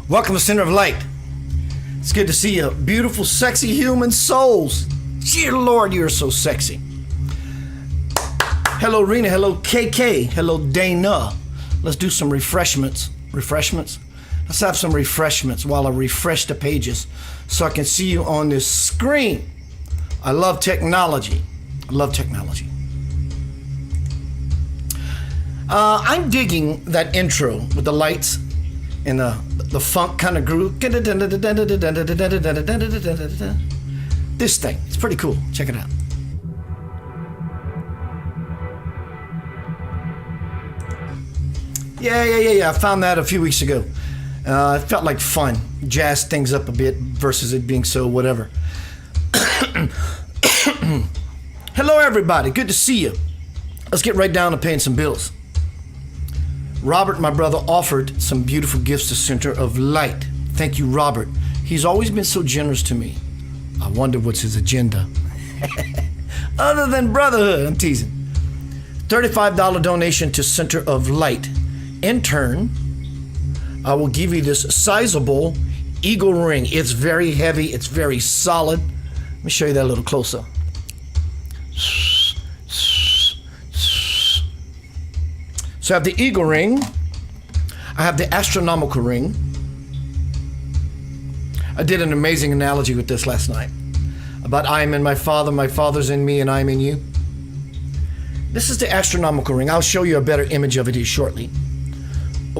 Welcome to Center of Light. It's good to see you, beautiful, sexy human souls. Dear Lord, you're so sexy. Hello, Rena. Hello, KK. Hello, Dana. Let's do some refreshments. Refreshments? Let's have some refreshments while I refresh the pages so I can see you on this screen. I love technology. I love technology. I'm digging that intro with the lights and the funk kind of groove. This thing, it's pretty cool. Check it out. Yeah. I found that a few weeks ago. It felt like fun. Jazz things up a bit versus it being so whatever. Hello, everybody. Good to see you. Let's get right down to paying some bills. Robert, my brother, offered some beautiful gifts to Center of Light. Thank you, Robert. He's always been so generous to me. I wonder what's his agenda. Other than brotherhood, I'm teasing. $35 donation to Center of Light. In turn, I will give you this sizable eagle ring. It's very heavy. It's very solid. Let me show you that a little closer. So I have the eagle ring. I have the astronomical ring. I did an amazing analogy with this last night about I am in my Father's in me, and I am in you. This is the astronomical ring. I'll show you a better image of it here shortly.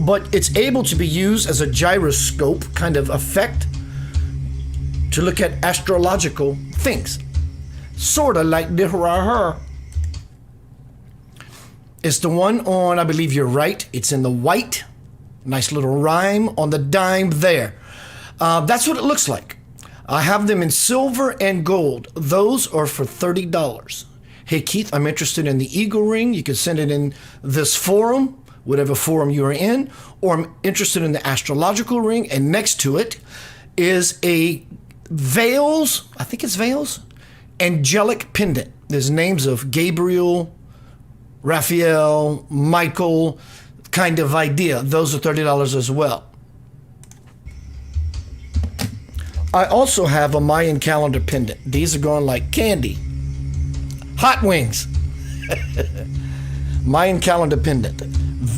But it's able to be used as a gyroscope kind of effect to look at astrological things. Sort of like this right here. It's the one on, I believe you're right, it's in the white. Nice little rhyme on the dime there. That's what it looks like. I have them in silver and gold. Those are for $30. Hey, Keith, I'm interested in the eagle ring. You can send it in this forum, whatever forum you are in, or I'm interested in the astrological ring, and next to it is a veils, I think it's veils, angelic pendant. There's names of Gabriel, Raphael, Michael, kind of idea. Those are $30 as well. I also have a Mayan calendar pendant. These are going like candy. Hot wings. Mayan calendar pendant.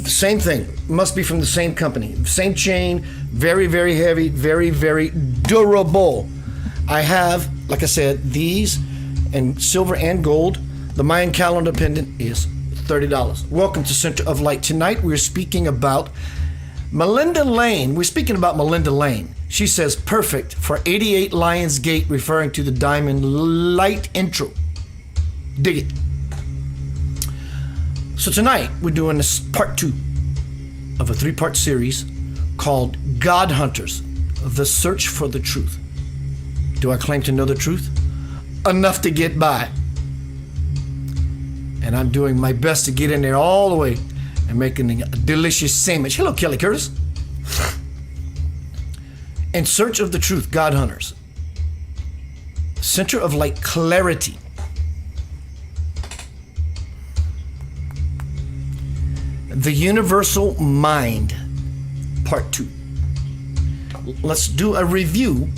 Same thing. Must be from the same company. Same chain. Very, very heavy. Very, very durable. I have, like I said, these in silver and gold. The Mayan calendar pendant is $30. Welcome to Center of Light. Tonight we're speaking about Melinda Lane. We're speaking about Melinda Lane. She says, perfect for 88 Lions Gate, referring to the Diamond Light intro. Dig it. So tonight we're doing this part 2 of a 3-part series called God Hunters, the search for the truth. Do I claim to know the truth? Enough to get by. And I'm doing my best to get in there all the way and making a delicious sandwich. Hello, Kelly Curtis. In search of the truth, God Hunters. Center of Light clarity. The universal mind, part 2. Let's do a review.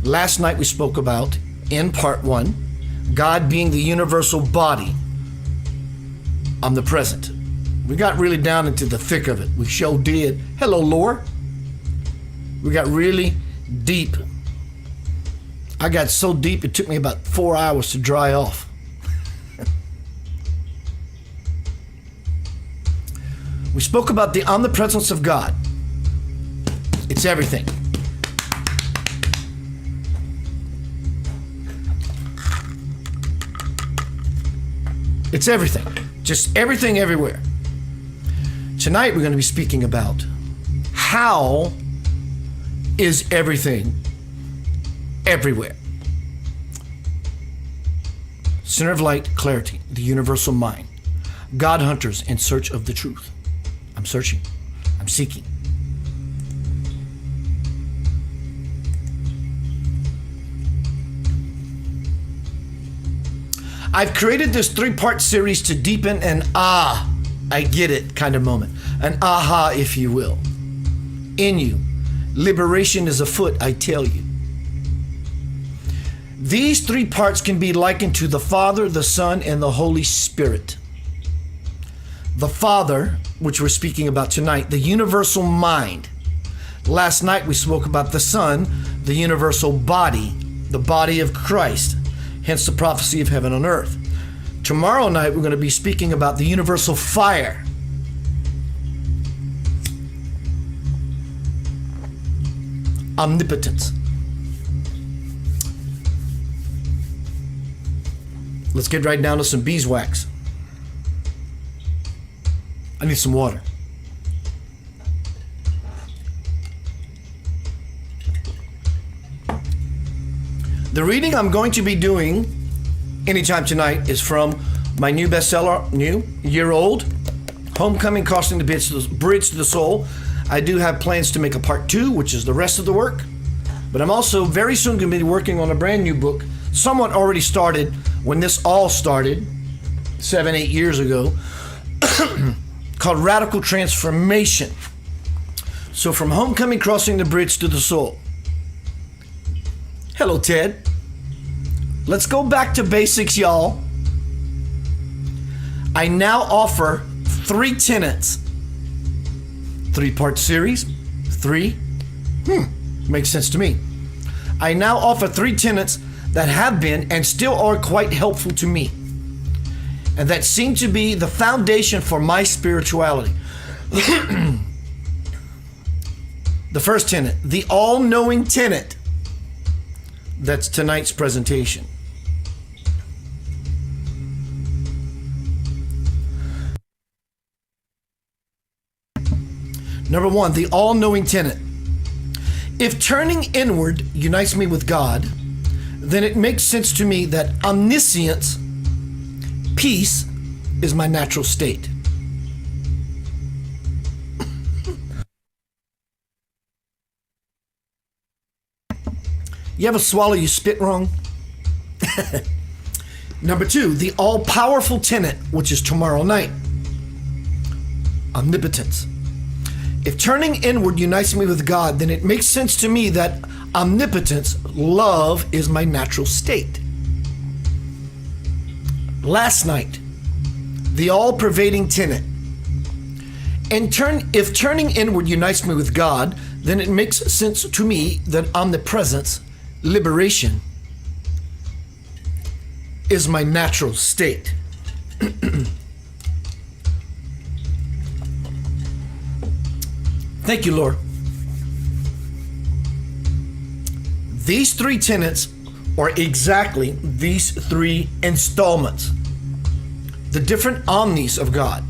Last night we spoke about, in part 1, God being the universal body, omnipresent. We got really down into the thick of it. We sure did. Hello, Lore. We got really deep. I got so deep it took me about 4 hours to dry off. We spoke about the omnipresence of God. It's everything. It's everything. Just everything everywhere. Tonight we're going to be speaking about how is everything everywhere. Center of Light, clarity, the universal mind. God Hunters in search of the truth. I'm searching. I'm seeking. I've created this 3-part series to deepen an I get it kind of moment. An aha, if you will. In you. Liberation is afoot, I tell you. These 3 parts can be likened to the Father, the Son, and the Holy Spirit. The Father, which we're speaking about tonight, the universal mind. Last night we spoke about the Son, the universal body, the body of Christ, hence the prophecy of heaven on earth. Tomorrow night we're going to be speaking about the universal fire. Omnipotence. Let's get right down to some beeswax. I need some water. The reading I'm going to be doing anytime tonight is from my new bestseller, year old, Homecoming, Crossing the Bridge to the Soul. I do have plans to make a part 2, which is the rest of the work. But I'm also very soon going to be working on a brand new book, somewhat already started when this all started 7-8 years ago, called Radical Transformation. So from Homecoming, Crossing the Bridge to the Soul. Hello, Ted. Let's go back to basics, y'all. I now offer 3 tenets. 3-part series. 3. Makes sense to me. I now offer 3 tenets that have been and still are quite helpful to me, and that seem to be the foundation for my spirituality. The first tenet, the all-knowing tenet. That's tonight's presentation. Number 1, the all-knowing tenet. If turning inward unites me with God, then it makes sense to me that omniscience, peace, is my natural state. You ever swallow your spit wrong? Number 2, the all-powerful tenet, which is tomorrow night. Omnipotence. If turning inward unites me with God, then it makes sense to me that omnipotence, love, is my natural state. Last night, the all-pervading tenet. If turning inward unites me with God, then it makes sense to me that omnipresence, liberation, is my natural state. Thank you, Lord. These 3 tenets are exactly these 3 installments, the different omnis of God.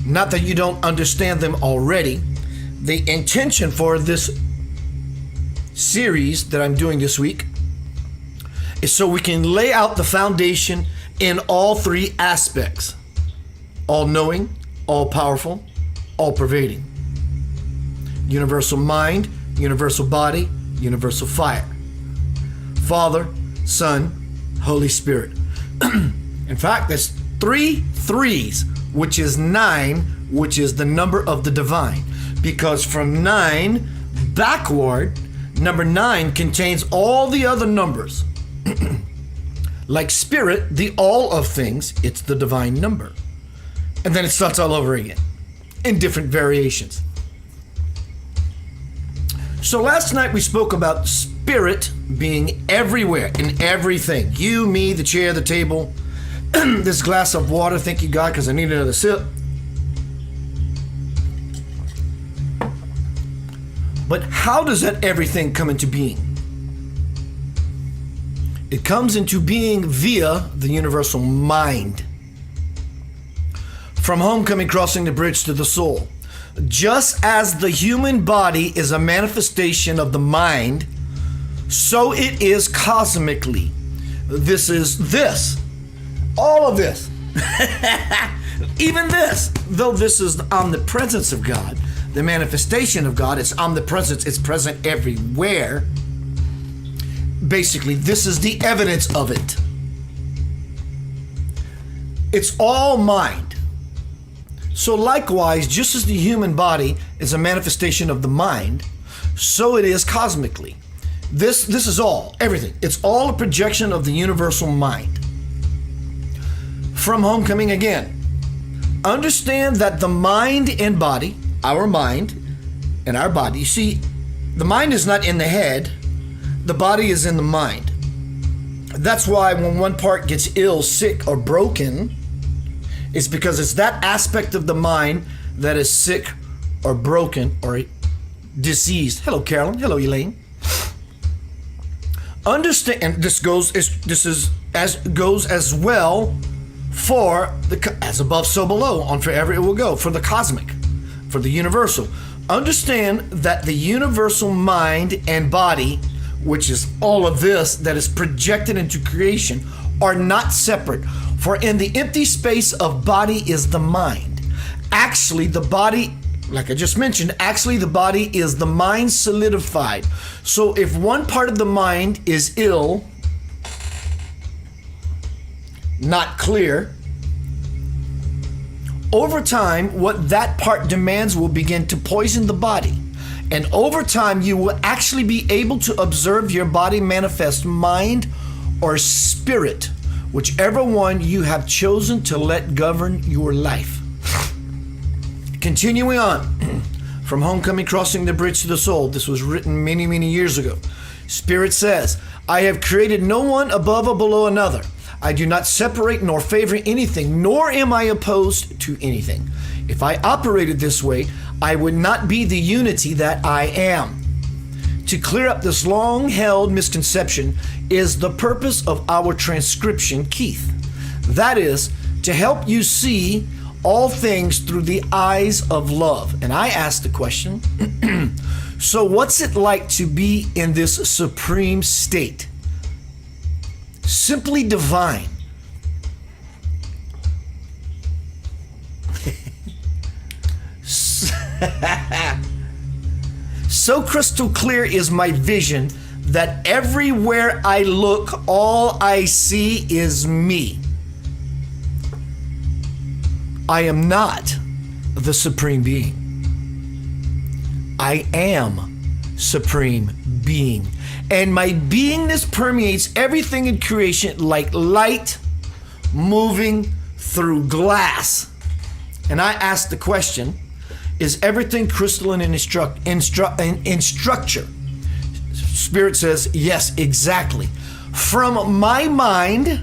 Not that you don't understand them already. The intention for this series that I'm doing this week is so we can lay out the foundation in all 3 aspects: all-knowing, all-powerful, all-pervading. Universal mind, universal body, universal fire. Father, Son, Holy Spirit. In fact, that's 3 threes, which is 9, which is the number of the divine. Because from 9 backward, number 9 contains all the other numbers. Like spirit, the all of things, it's the divine number. And then it starts all over again in different variations. So last night we spoke about spirit being everywhere, in everything. You, me, the chair, the table, this glass of water. Thank you, God, because I need another sip. But how does that everything come into being? It comes into being via the universal mind. From Homecoming, Crossing the Bridge to the Soul. Just as the human body is a manifestation of the mind, so it is cosmically. This is this. All of this. Even this. Though this is the omnipresence of God, the manifestation of God, it's omnipresence, it's present everywhere. Basically, this is the evidence of it. It's all mind. So likewise, just as the human body is a manifestation of the mind, so it is cosmically. This is all, everything. It's all a projection of the universal mind. From Homecoming again. Understand that the mind and body, our mind and our body, you see, the mind is not in the head, the body is in the mind. That's why when one part gets ill, sick, or broken, it's because it's that aspect of the mind that is sick or broken or diseased. Hello, Carolyn. Hello, Elaine. Understand, and this goes as well for the as above, so below, on forever it will go, for the cosmic, for the universal. Understand that the universal mind and body, which is all of this that is projected into creation, are not separate. For in the empty space of body is the mind, actually the body, like I just mentioned, actually the body is the mind solidified. So if one part of the mind is ill, not clear, over time, what that part demands will begin to poison the body. And over time, you will actually be able to observe your body manifest mind or spirit, whichever one you have chosen to let govern your life. Continuing on, from Homecoming, Crossing the Bridge to the Soul. This was written many, many years ago. Spirit says, I have created no one above or below another. I do not separate nor favor anything, nor am I opposed to anything. If I operated this way, I would not be the unity that I am. To clear up this long-held misconception is the purpose of our transcription, Keith. That is, to help you see all things through the eyes of love. And I asked the question, so what's it like to be in this supreme state? Simply divine. So crystal clear is my vision that everywhere I look, all I see is me. I am not the supreme being. I am supreme being. And my beingness permeates everything in creation like light moving through glass. And I ask the question, is everything crystalline in structure? Spirit says, yes, exactly. From my mind,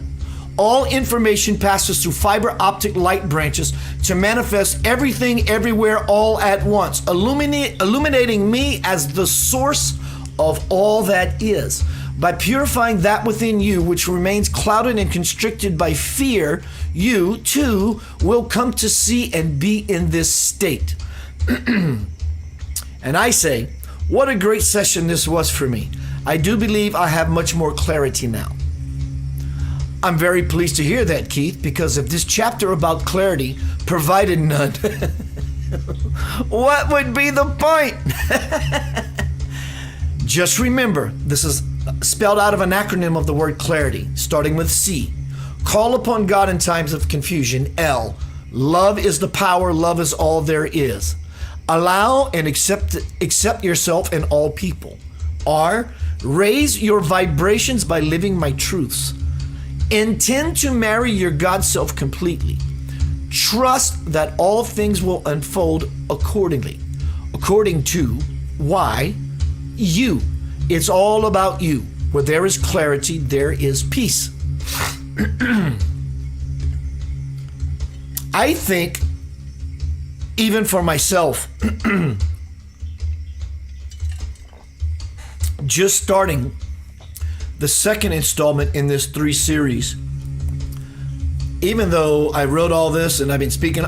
all information passes through fiber-optic light branches to manifest everything everywhere all at once, illuminating me as the source of all that is. By purifying that within you which remains clouded and constricted by fear, you too will come to see and be in this state. And I say, what a great session this was for me. I do believe I have much more clarity now. I'm very pleased to hear that, Keith, because if this chapter about clarity provided none, what would be the point? Just remember, this is spelled out of an acronym of the word clarity, starting with C. Call upon God in times of confusion. L. Love is the power. Love is all there is. Allow and accept yourself and all people. R. Raise your vibrations by living my truths. Intend to marry your God self completely. Trust that all things will unfold accordingly. According to why? You. It's all about you. Where there is clarity, there is peace. I think, even for myself, just starting the second installment in this 3 series, even though I wrote all this and I've been speaking,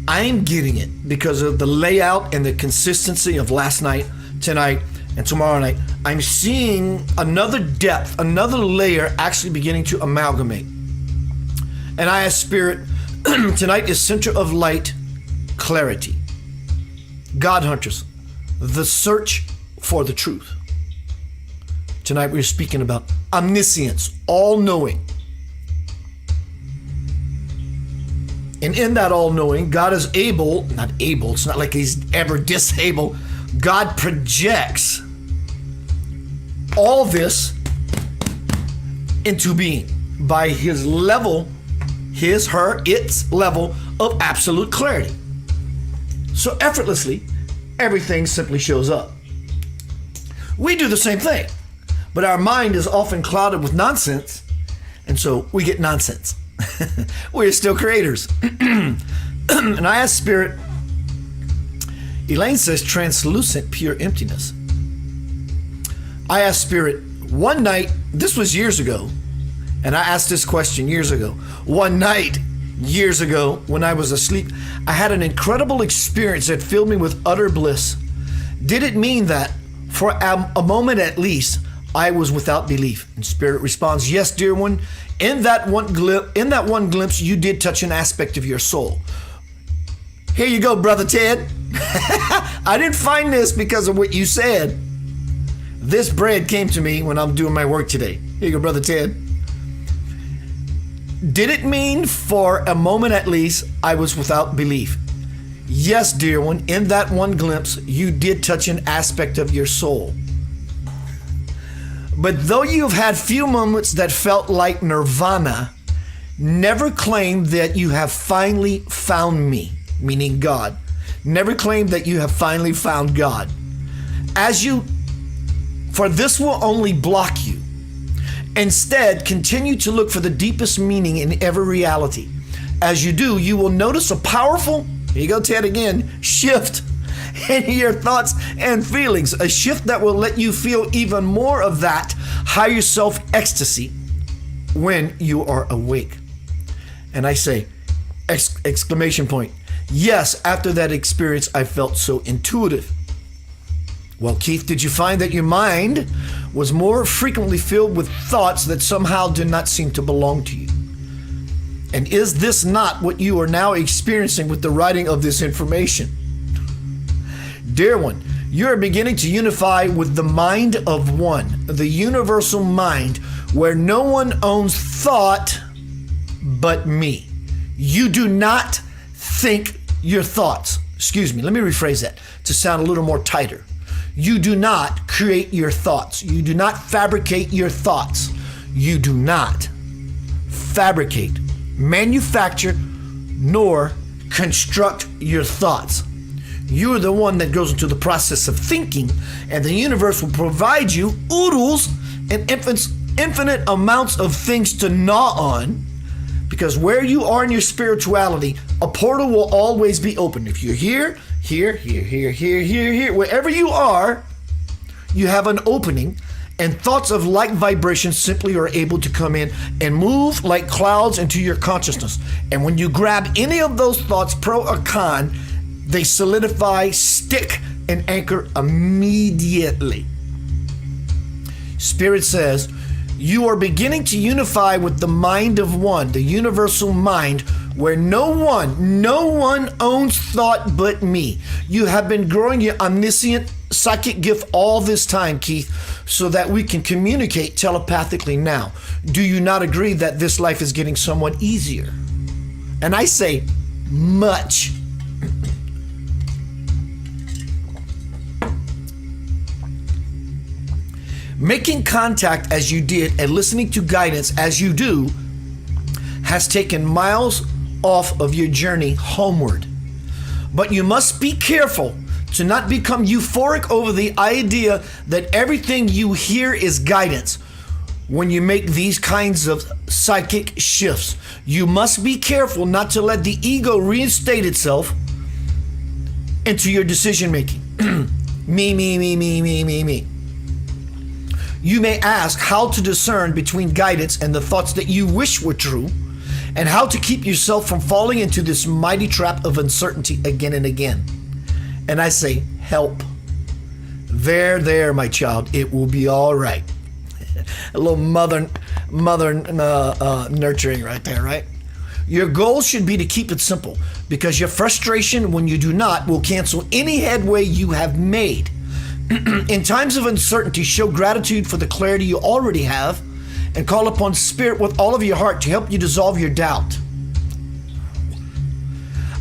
I'm getting it because of the layout and the consistency of last night, tonight, and tomorrow night. I'm seeing another depth, another layer actually beginning to amalgamate. And I ask Spirit, tonight is center of light, clarity. God hunters, the search for the truth. Tonight we're speaking about omniscience, all-knowing. And in that all-knowing, God is able, not able, it's not like he's ever disabled. God projects all this into being by his level, his, her, its level of absolute clarity. So effortlessly, everything simply shows up. We do the same thing, but our mind is often clouded with nonsense, and so we get nonsense. We're still creators. And I ask Spirit, Elaine says translucent pure emptiness. I asked Spirit one night, this was years ago, and I asked this question years ago. One night, years ago, when I was asleep, I had an incredible experience that filled me with utter bliss. Did it mean that, for a moment at least, I was without belief? And Spirit responds, yes, dear one. In that one glimpse, you did touch an aspect of your soul. Here you go, Brother Ted. I didn't find this because of what you said. This bread came to me when I'm doing my work today. Here you go, Brother Ted. Did it mean for a moment at least I was without belief? Yes, dear one, in that one glimpse, you did touch an aspect of your soul. But though you've had few moments that felt like nirvana, never claim that you have finally found me, meaning God. Never claim that you have finally found God. For this will only block you. Instead, continue to look for the deepest meaning in every reality. As you do, you will notice a powerful, here you go, Ted, again, shift in your thoughts and feelings. A shift that will let you feel even more of that higher self ecstasy when you are awake. And I say, exclamation point. Yes, after that experience, I felt so intuitive. Well, Keith, did you find that your mind was more frequently filled with thoughts that somehow did not seem to belong to you? And is this not what you are now experiencing with the writing of this information? Dear one, you are beginning to unify with the mind of one, the universal mind, where no one owns thought but me. You do not think your thoughts. Excuse me, let me rephrase that to sound a little more tighter. You do not create your thoughts. You do not fabricate your thoughts. You do not fabricate, manufacture, nor construct your thoughts. You are the one that goes into the process of thinking, and the universe will provide you oodles and infinite amounts of things to gnaw on, because where you are in your spirituality, a portal will always be open. If you're here, wherever you are, you have an opening, and thoughts of like vibration simply are able to come in and move like clouds into your consciousness. And when you grab any of those thoughts, pro or con, they solidify, stick, and anchor immediately. Spirit says, you are beginning to unify with the mind of one, the universal mind, where no one owns thought but me. You have been growing your omniscient psychic gift all this time, Keith, so that we can communicate telepathically now. Do you not agree that this life is getting somewhat easier? And I say much. Making contact as you did and listening to guidance as you do has taken miles off of your journey homeward. But you must be careful to not become euphoric over the idea that everything you hear is guidance. When you make these kinds of psychic shifts, you must be careful not to let the ego reinstate itself into your decision making. Me. You may ask how to discern between guidance and the thoughts that you wish were true, and how to keep yourself from falling into this mighty trap of uncertainty again and again. And I say, help. There, my child, it will be all right. A little mother nurturing right there, right? Your goal should be to keep it simple, because your frustration when you do not will cancel any headway you have made. In times of uncertainty, show gratitude for the clarity you already have, and call upon Spirit with all of your heart to help you dissolve your doubt.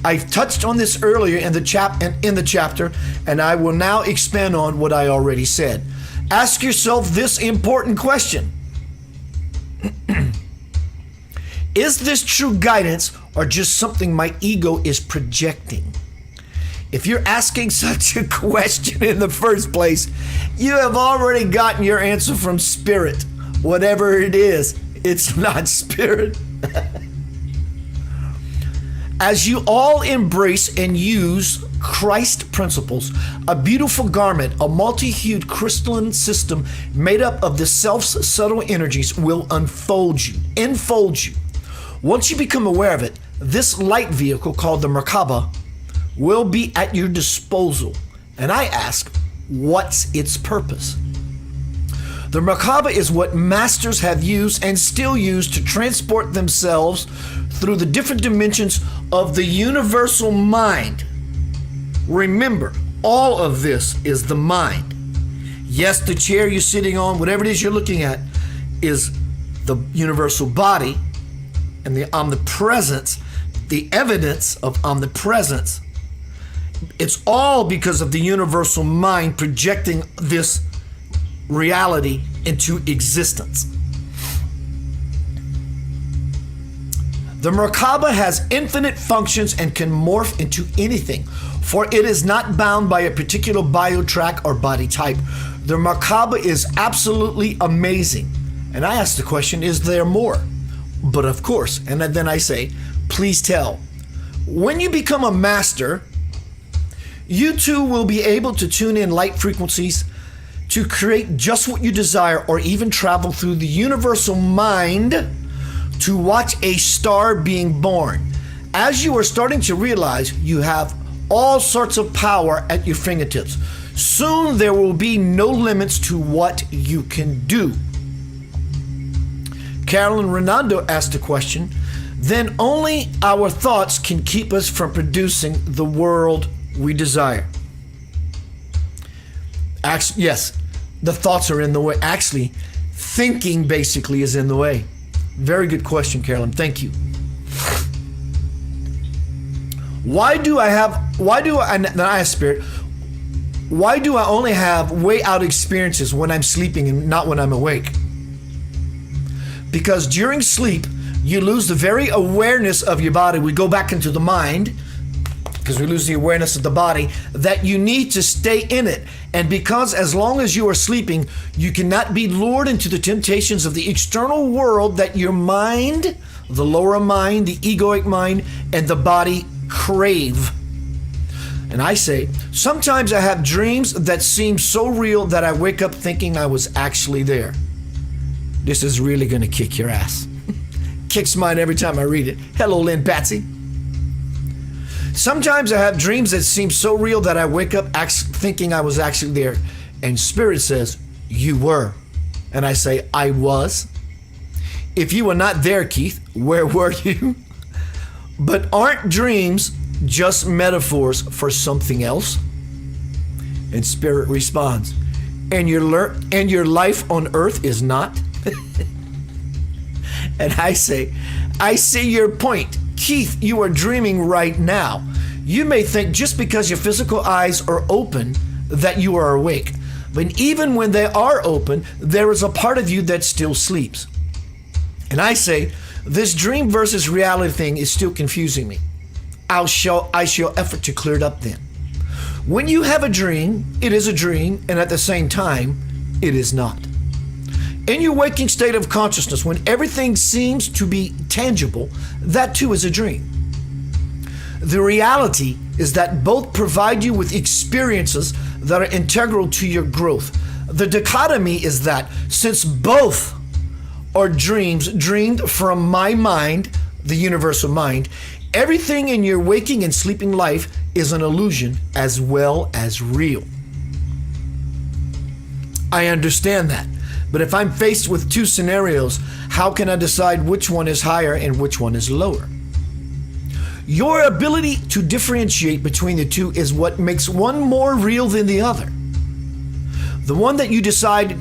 I've touched on this earlier in the chapter, and I will now expand on what I already said. Ask yourself this important question. Is this true guidance or just something my ego is projecting? If you're asking such a question in the first place, you have already gotten your answer from Spirit. Whatever it is, it's not Spirit. As you all embrace and use Christ principles, a beautiful garment, a multi-hued crystalline system made up of the self's subtle energies will enfold you. Once you become aware of it, this light vehicle called the Merkaba will be at your disposal. And I ask, what's its purpose? The Merkaba is what masters have used and still use to transport themselves through the different dimensions of the universal mind. Remember, all of this is the mind. Yes, the chair you're sitting on, whatever it is you're looking at, is the universal body and the omnipresence, the evidence of omnipresence. It's all because of the universal mind projecting this reality into existence. The Merkaba has infinite functions and can morph into anything, for it is not bound by a particular biotrack or body type. The Merkaba is absolutely amazing. And I ask the question, is there more? But of course, and then I say, please tell. When you become a master, you too will be able to tune in light frequencies to create just what you desire, or even travel through the universal mind to watch a star being born. As you are starting to realize, you have all sorts of power at your fingertips. Soon there will be no limits to what you can do. Carolyn Renando asked the question, then only our thoughts can keep us from producing the world we desire. Actually, yes, the thoughts are in the way. Actually, thinking basically is in the way. Very good question, Carolyn. Thank you. Then I ask Spirit, why do I only have way out experiences when I'm sleeping and not when I'm awake? Because during sleep, you lose the very awareness of your body. We go back into the mind, because we lose the awareness of the body, that you need to stay in it. And because as long as you are sleeping, you cannot be lured into the temptations of the external world that your mind, the lower mind, the egoic mind, and the body crave. And I say, sometimes I have dreams that seem so real that I wake up thinking I was actually there. This is really going to kick your ass. Kicks mine every time I read it. Hello, Lynn Patsy. Sometimes I have dreams that seem so real that I wake up thinking I was actually there. And Spirit says, you were. And I say, I was. If you were not there, Keith, where were you? But aren't dreams just metaphors for something else? And Spirit responds, and your life on earth is not? And I say, I see your point. Keith, you are dreaming right now. You may think just because your physical eyes are open that you are awake. But even when they are open, there is a part of you that still sleeps. And I say, this dream versus reality thing is still confusing me. I shall effort to clear it up then. When you have a dream, it is a dream, and at the same time, it is not. In your waking state of consciousness, when everything seems to be tangible, that too is a dream. The reality is that both provide you with experiences that are integral to your growth. The dichotomy is that since both are dreams dreamed from my mind, the universal mind, everything in your waking and sleeping life is an illusion as well as real. I understand that. But if I'm faced with two scenarios, how can I decide which one is higher and which one is lower? Your ability to differentiate between the two is what makes one more real than the other. The one that you decide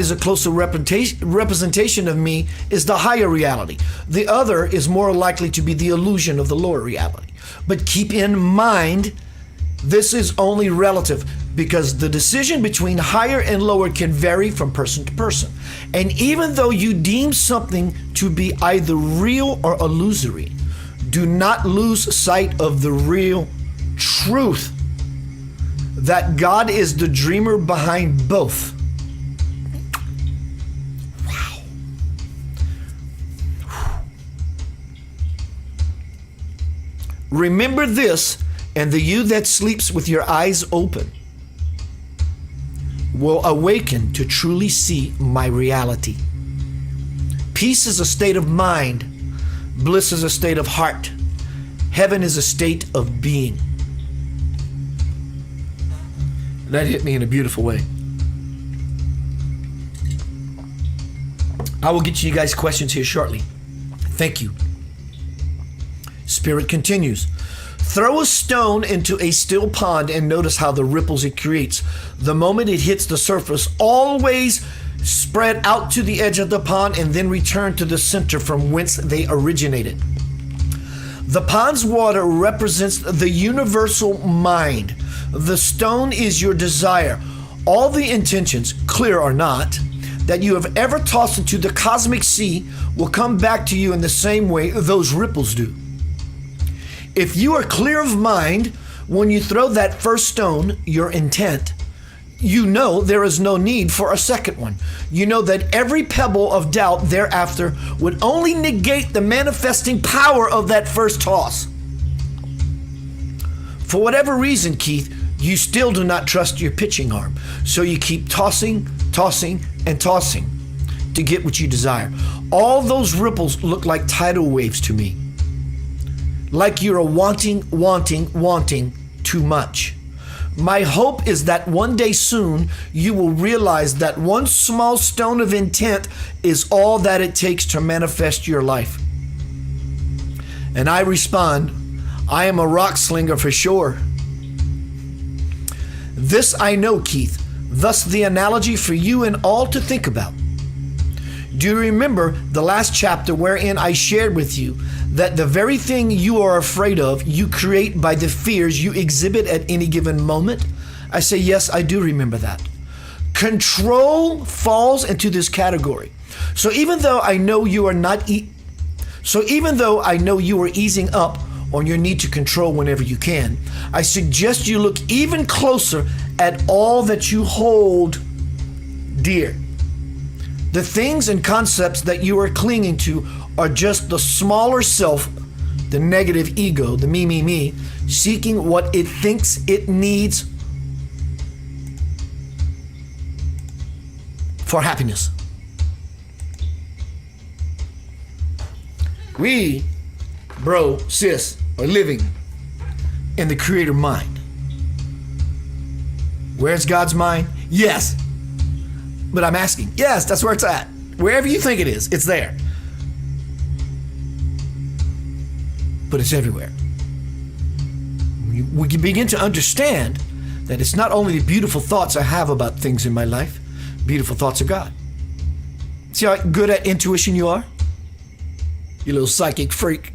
is a closer representation of me is the higher reality. The other is more likely to be the illusion of the lower reality. But keep in mind, this is only relative, because the decision between higher and lower can vary from person to person. And even though you deem something to be either real or illusory, do not lose sight of the real truth that God is the dreamer behind both. Wow. Remember this, and the you that sleeps with your eyes open will awaken to truly see my reality. Peace is a state of mind. Bliss is a state of heart. Heaven is a state of being. That hit me in a beautiful way. I will get to you guys' questions here shortly. Thank you. Spirit continues. Throw a stone into a still pond and notice how the ripples it creates. The moment it hits the surface, always spread out to the edge of the pond and then return to the center from whence they originated. The pond's water represents the universal mind. The stone is your desire. All the intentions, clear or not, that you have ever tossed into the cosmic sea will come back to you in the same way those ripples do. If you are clear of mind when you throw that first stone, your intent, you know there is no need for a second one. You know that every pebble of doubt thereafter would only negate the manifesting power of that first toss. For whatever reason, Keith, you still do not trust your pitching arm. So you keep tossing, and tossing to get what you desire. All those ripples look like tidal waves to me. Like you're wanting too much. My hope is that one day soon you will realize that one small stone of intent is all that it takes to manifest your life. And I respond, I am a rock slinger for sure. This I know, Keith, thus the analogy for you and all to think about. Do you remember the last chapter wherein I shared with you that the very thing you are afraid of, you create by the fears you exhibit at any given moment? I say, yes, I do remember that. Control falls into this category. So even though I know you are easing up on your need to control whenever you can, I suggest you look even closer at all that you hold dear. The things and concepts that you are clinging to are just the smaller self, the negative ego, the me, seeking what it thinks it needs for happiness. We, bro, sis, are living in the creator mind. Where's God's mind? Yes. But I'm asking, yes, that's where it's at. Wherever you think it is, it's there. But it's everywhere. We can begin to understand that it's not only the beautiful thoughts I have about things in my life, beautiful thoughts of God. See how good at intuition you are? You little psychic freak.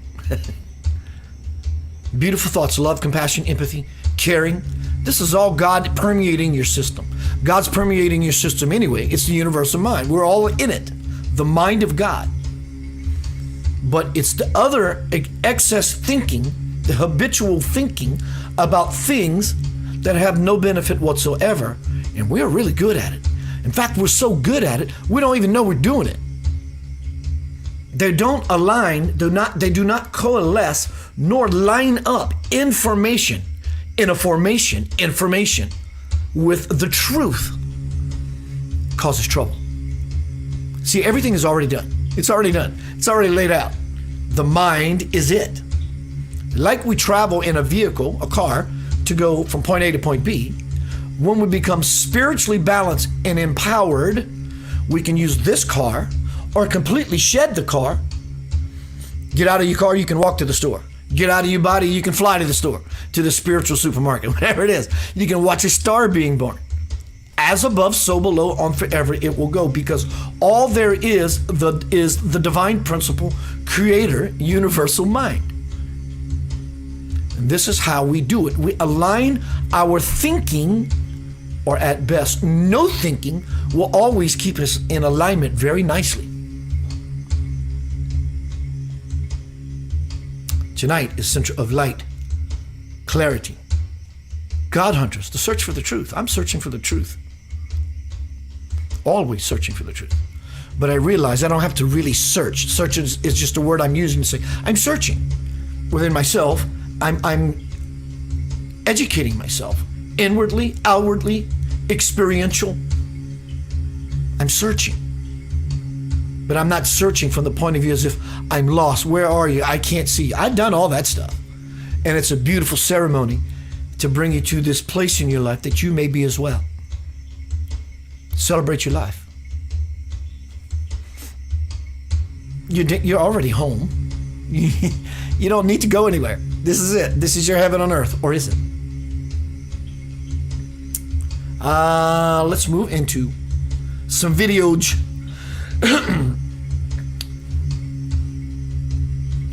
Beautiful thoughts, love, compassion, empathy, caring. This is all God permeating your system. God's permeating your system anyway. It's the universal mind. We're all in it. The mind of God. But it's the other excess thinking, the habitual thinking about things that have no benefit whatsoever. And we're really good at it. In fact, we're so good at it, we don't even know we're doing it. They don't align, they do not coalesce, nor line up information with the truth. Causes trouble. See, everything is already done. It's already done. It's already laid out. The mind is it. Like we travel in a vehicle, a car, to go from point A to point B, when we become spiritually balanced and empowered, we can use this car or completely shed the car. Get out of your car, you can walk to the store. Get out of your body, you can fly to the store, to the spiritual supermarket, whatever it is. You can watch a star being born. As above, so below, on forever it will go, because all there is the divine principle, creator, universal mind. And this is how we do it. We align our thinking, or at best, no thinking, will always keep us in alignment very nicely. Tonight is Center of Light, clarity. God hunters, the search for the truth. I'm searching for the truth. Always searching for the truth. But I realize I don't have to really search. Search is just a word I'm using to say, I'm searching within myself. I'm educating myself inwardly, outwardly, experiential. I'm searching. But I'm not searching from the point of view as if I'm lost. Where are you? I can't see you. I've done all that stuff. And it's a beautiful ceremony to bring you to this place in your life that you may be as well. Celebrate your life. You're already home. You don't need to go anywhere. This is it. This is your heaven on earth, or is it? Let's move into some videos.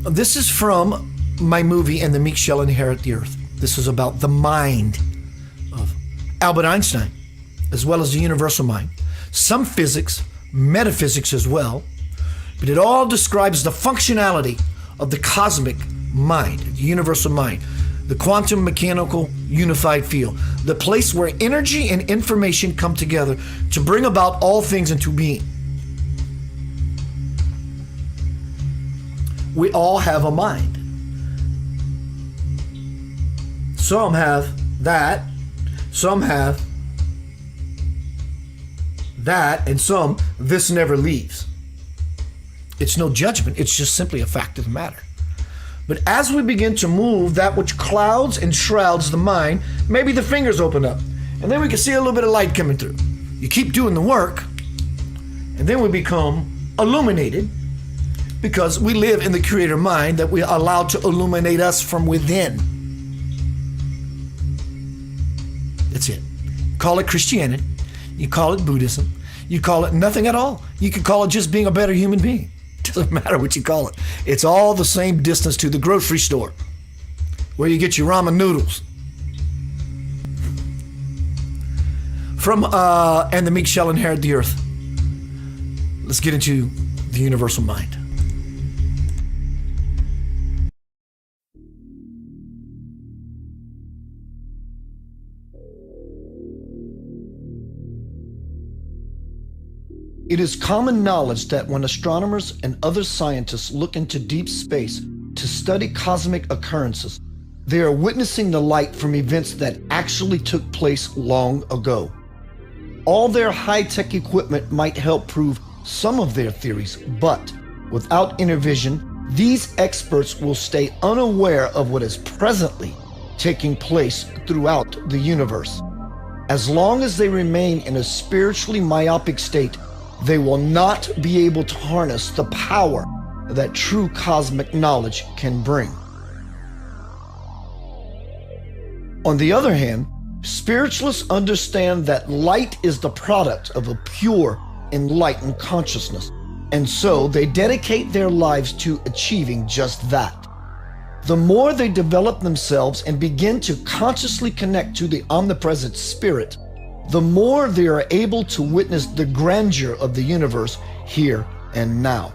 This is from my movie And the Meek Shall Inherit the Earth. This is about the mind of Albert Einstein, as well as the universal mind. Some physics, metaphysics as well, but it all describes the functionality of the cosmic mind, the universal mind, the quantum mechanical unified field, the place where energy and information come together to bring about all things into being. We all have a mind. Some have that, some have that, and some this never leaves. It's no judgment, it's just simply a fact of the matter. But as we begin to move that which clouds and shrouds the mind, maybe the fingers open up, and then we can see a little bit of light coming through. You keep doing the work, and then we become illuminated, because we live in the creator mind that we are allowed to illuminate us from within. That's it. Call it Christianity. You call it Buddhism. You call it nothing at all. You can call it just being a better human being. Doesn't matter what you call it. It's all the same distance to the grocery store where you get your ramen noodles. From And the Meek Shall Inherit the Earth. Let's get into the universal mind. It is common knowledge that when astronomers and other scientists look into deep space to study cosmic occurrences, they are witnessing the light from events that actually took place long ago. All their high-tech equipment might help prove some of their theories, but without inner vision, these experts will stay unaware of what is presently taking place throughout the universe. As long as they remain in a spiritually myopic state, they will not be able to harness the power that true cosmic knowledge can bring. On the other hand, spiritualists understand that light is the product of a pure, enlightened consciousness, and so they dedicate their lives to achieving just that. The more they develop themselves and begin to consciously connect to the omnipresent spirit, the more they are able to witness the grandeur of the universe here and now.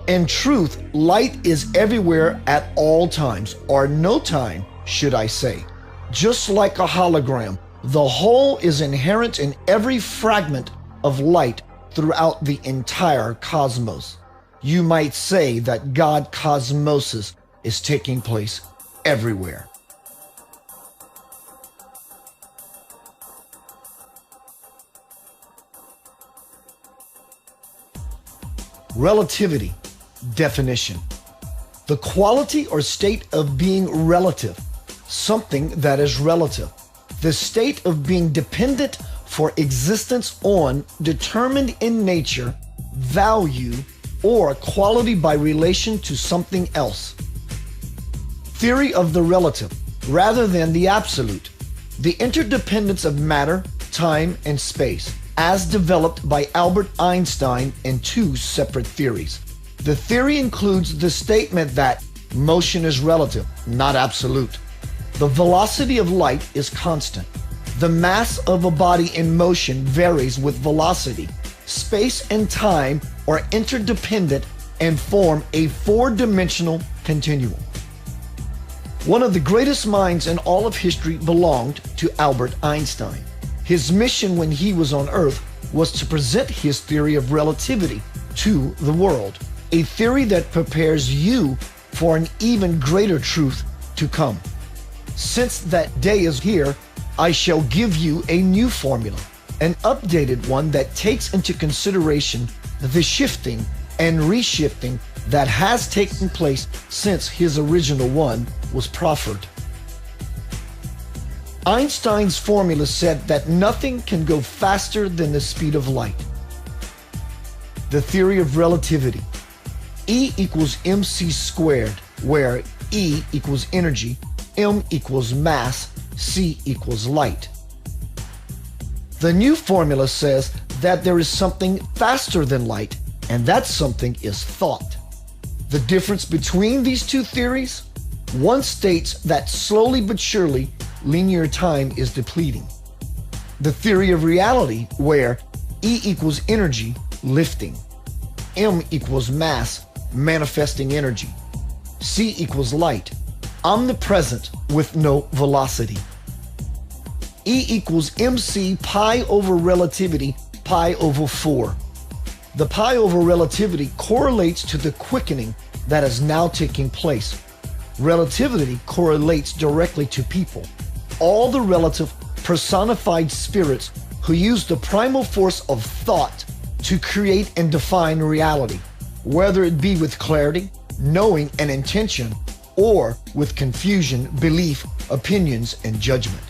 In truth, light is everywhere at all times, or no time, should I say. Just like a hologram, the whole is inherent in every fragment of light throughout the entire cosmos. You might say that God cosmosis is taking place everywhere. Relativity definition: the quality or state of being relative, something that is relative, the state of being dependent for existence on, determined in nature, value, or quality by relation to something else. Theory of the relative rather than the absolute, the interdependence of matter, time, and space, as developed by Albert Einstein in two separate theories. The theory includes the statement that motion is relative, not absolute. The velocity of light is constant. The mass of a body in motion varies with velocity. Space and time are interdependent and form a four-dimensional continuum. One of the greatest minds in all of history belonged to Albert Einstein. His mission when he was on Earth was to present his theory of relativity to the world, a theory that prepares you for an even greater truth to come. Since that day is here, I shall give you a new formula, an updated one that takes into consideration the shifting and reshifting that has taken place since his original one was proffered. Einstein's formula said that nothing can go faster than the speed of light. The theory of relativity. E equals mc squared, where E equals energy, m equals mass, c equals light. The new formula says that there is something faster than light, and that something is thought. The difference between these two theories? One states that slowly but surely, linear time is depleting. The theory of reality, where E equals energy, lifting, m equals mass, manifesting energy, c equals light, omnipresent with no velocity. E equals mc pi over relativity, pi over 4. The pi over relativity correlates to the quickening that is now taking place. Relativity correlates directly to people, all the relative personified spirits who use the primal force of thought to create and define reality, whether it be with clarity, knowing, and intention, or with confusion, belief, opinions, and judgment.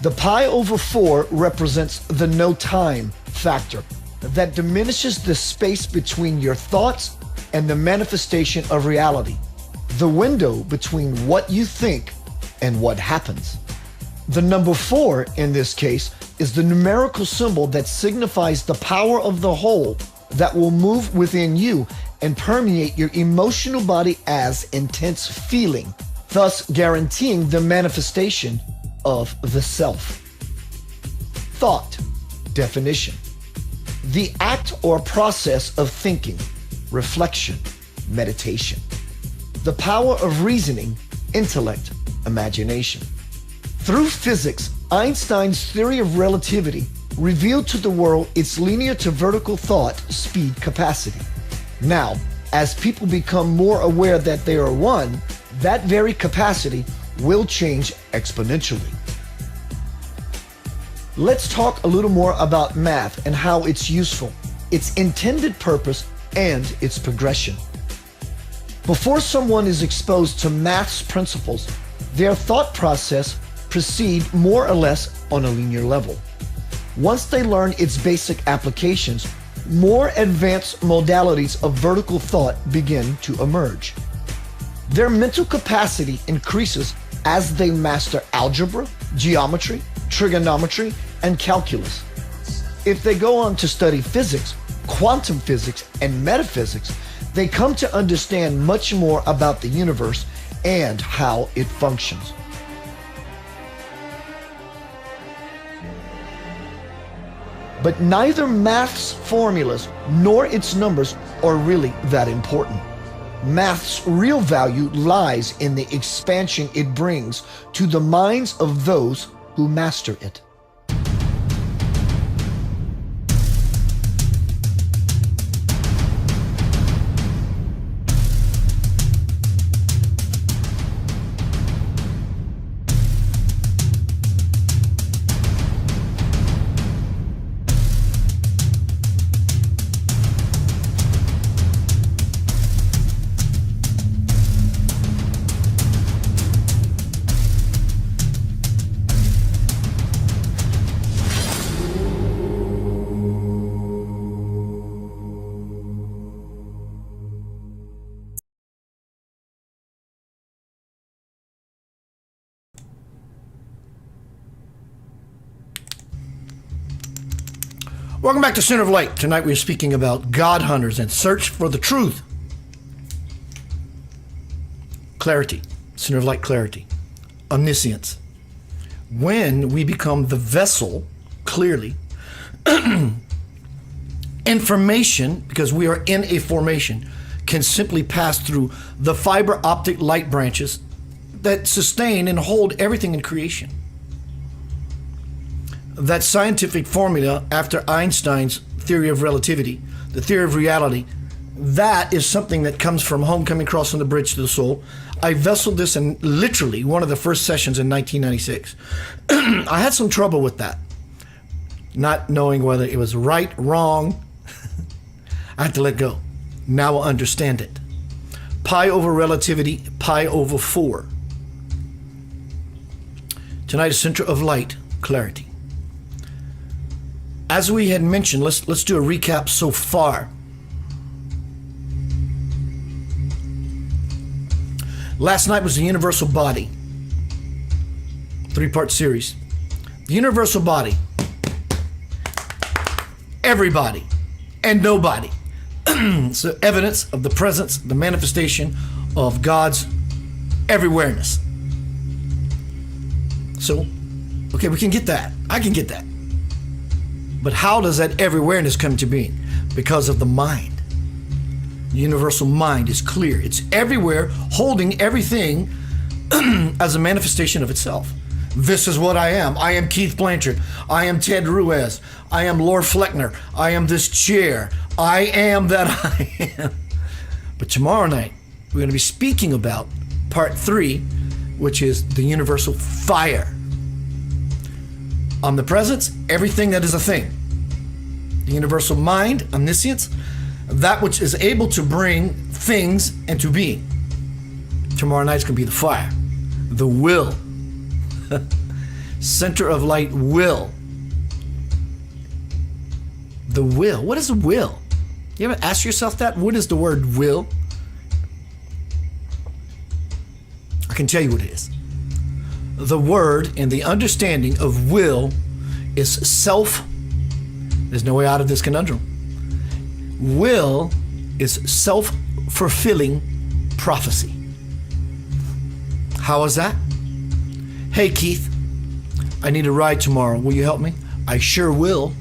The pi over 4 represents the no time factor that diminishes the space between your thoughts and the manifestation of reality, the window between what you think and what happens. The number 4 in this case is the numerical symbol that signifies the power of the whole that will move within you and permeate your emotional body as intense feeling, thus guaranteeing the manifestation of the self. Thought. Definition. The act or process of thinking, reflection, meditation. The power of reasoning, intellect, imagination. Through physics, Einstein's theory of relativity revealed to the world its linear to vertical thought speed capacity. Now, as people become more aware that they are one, that very capacity will change exponentially. Let's talk a little more about math and how it's useful, its intended purpose, and its progression. Before someone is exposed to math's principles, their thought process proceeds more or less on a linear level. Once they learn its basic applications, more advanced modalities of vertical thought begin to emerge. Their mental capacity increases as they master algebra, geometry, trigonometry, and calculus. If they go on to study physics, quantum physics, and metaphysics, they come to understand much more about the universe and how it functions. But neither math's formulas nor its numbers are really that important. Math's real value lies in the expansion it brings to the minds of those who master it. Welcome back to Center of Light. Tonight we're speaking about God hunters and search for the truth. Clarity. Center of Light clarity. Omniscience. When we become the vessel, clearly, information, because we are in a formation, can simply pass through the fiber-optic light branches that sustain and hold everything in creation. That scientific formula after Einstein's theory of relativity, the theory of reality, that is something that comes from Homecoming Crossing the Bridge to the Soul. I vesseled this in literally one of the first sessions in 1996. I had some trouble with that, not knowing whether it was right, wrong. I had to let go. Now I understand it. Pi over relativity, pi over 4. Tonight is center of light, clarity. As we had mentioned, let's do a recap so far. Last night was the universal body. 3-part series. The universal body. Everybody and nobody. So evidence of the presence, the manifestation of God's everywhereness. So, okay, we can get that. I can get that. But how does that everywhereness come to being? Because of the mind. The universal mind is clear. It's everywhere, holding everything as a manifestation of itself. This is what I am. I am Keith Blanchard. I am Ted Ruiz. I am Lord Fleckner. I am this chair. I am that I am. But tomorrow night, we're going to be speaking about part 3, which is the universal fire. Omnipresence, everything that is a thing. The universal mind, omniscience, that which is able to bring things into being. Tomorrow night's going to be the fire, the will. Center of light, will. The will. What is a will? You ever ask yourself that? What is the word will? I can tell you what it is. The word and the understanding of will is self. There's no way out of this conundrum. Will is self-fulfilling prophecy. How is that? Hey, Keith, I need a ride tomorrow. Will you help me? I sure will.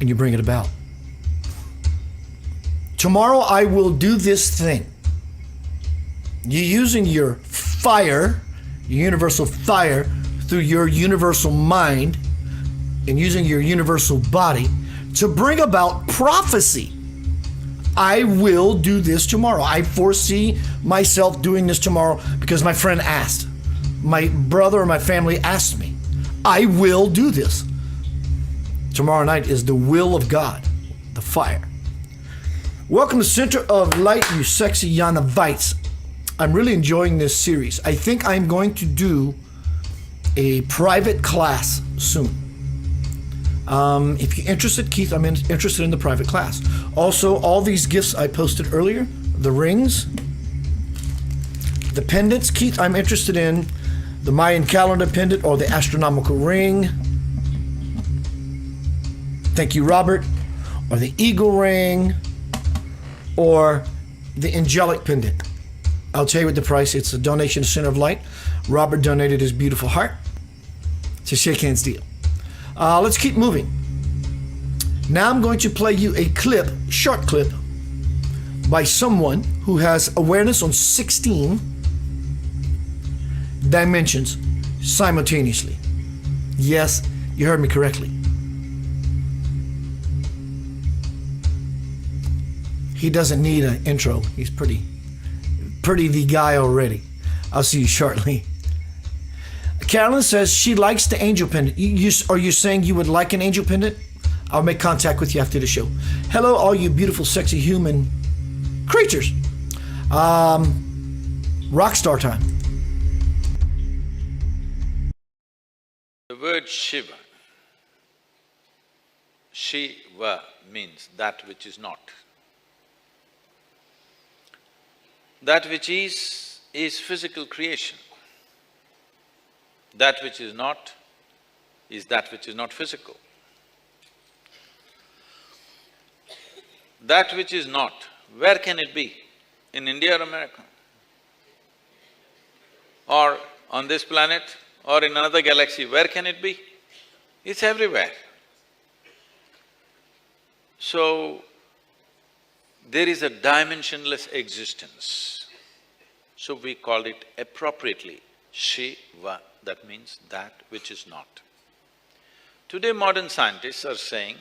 And you bring it about. Tomorrow I will do this thing. You're using your fire, your universal fire, through your universal mind and using your universal body to bring about prophecy. I will do this tomorrow. I foresee myself doing this tomorrow because my friend asked. My brother or my family asked me. I will do this. Tomorrow night is the will of God, the fire. Welcome to Center of Light, you sexy Yanavites. I'm really enjoying this series. I think I'm going to do a private class soon. If you're interested, Keith, I'm interested in the private class. Also, all these gifts I posted earlier, the rings, the pendants. Keith, I'm interested in the Mayan calendar pendant or the astronomical ring. Thank you, Robert. Or the eagle ring or the angelic pendant. I'll tell you what the price. It's a donation to Center of Light. Robert donated his beautiful heart. It's a shake hands deal. Let's keep moving. Now I'm going to play you a clip, short clip, by someone who has awareness on 16 dimensions simultaneously. Yes, you heard me correctly. He doesn't need an intro. He's pretty the guy already. I'll see you shortly. Carolyn says she likes the angel pendant. Are you saying you would like an angel pendant? I'll make contact with you after the show. Hello, all you beautiful, sexy human creatures. Rockstar time. The word Shiva, Shiva means that which is not. That which is physical creation. That which is not that which is not physical. That which is not, where can it be? In India or America? Or on this planet? Or in another galaxy, where can it be? It's everywhere. So, there is a dimensionless existence. So we called it appropriately Shiva, that means that which is not. Today modern scientists are saying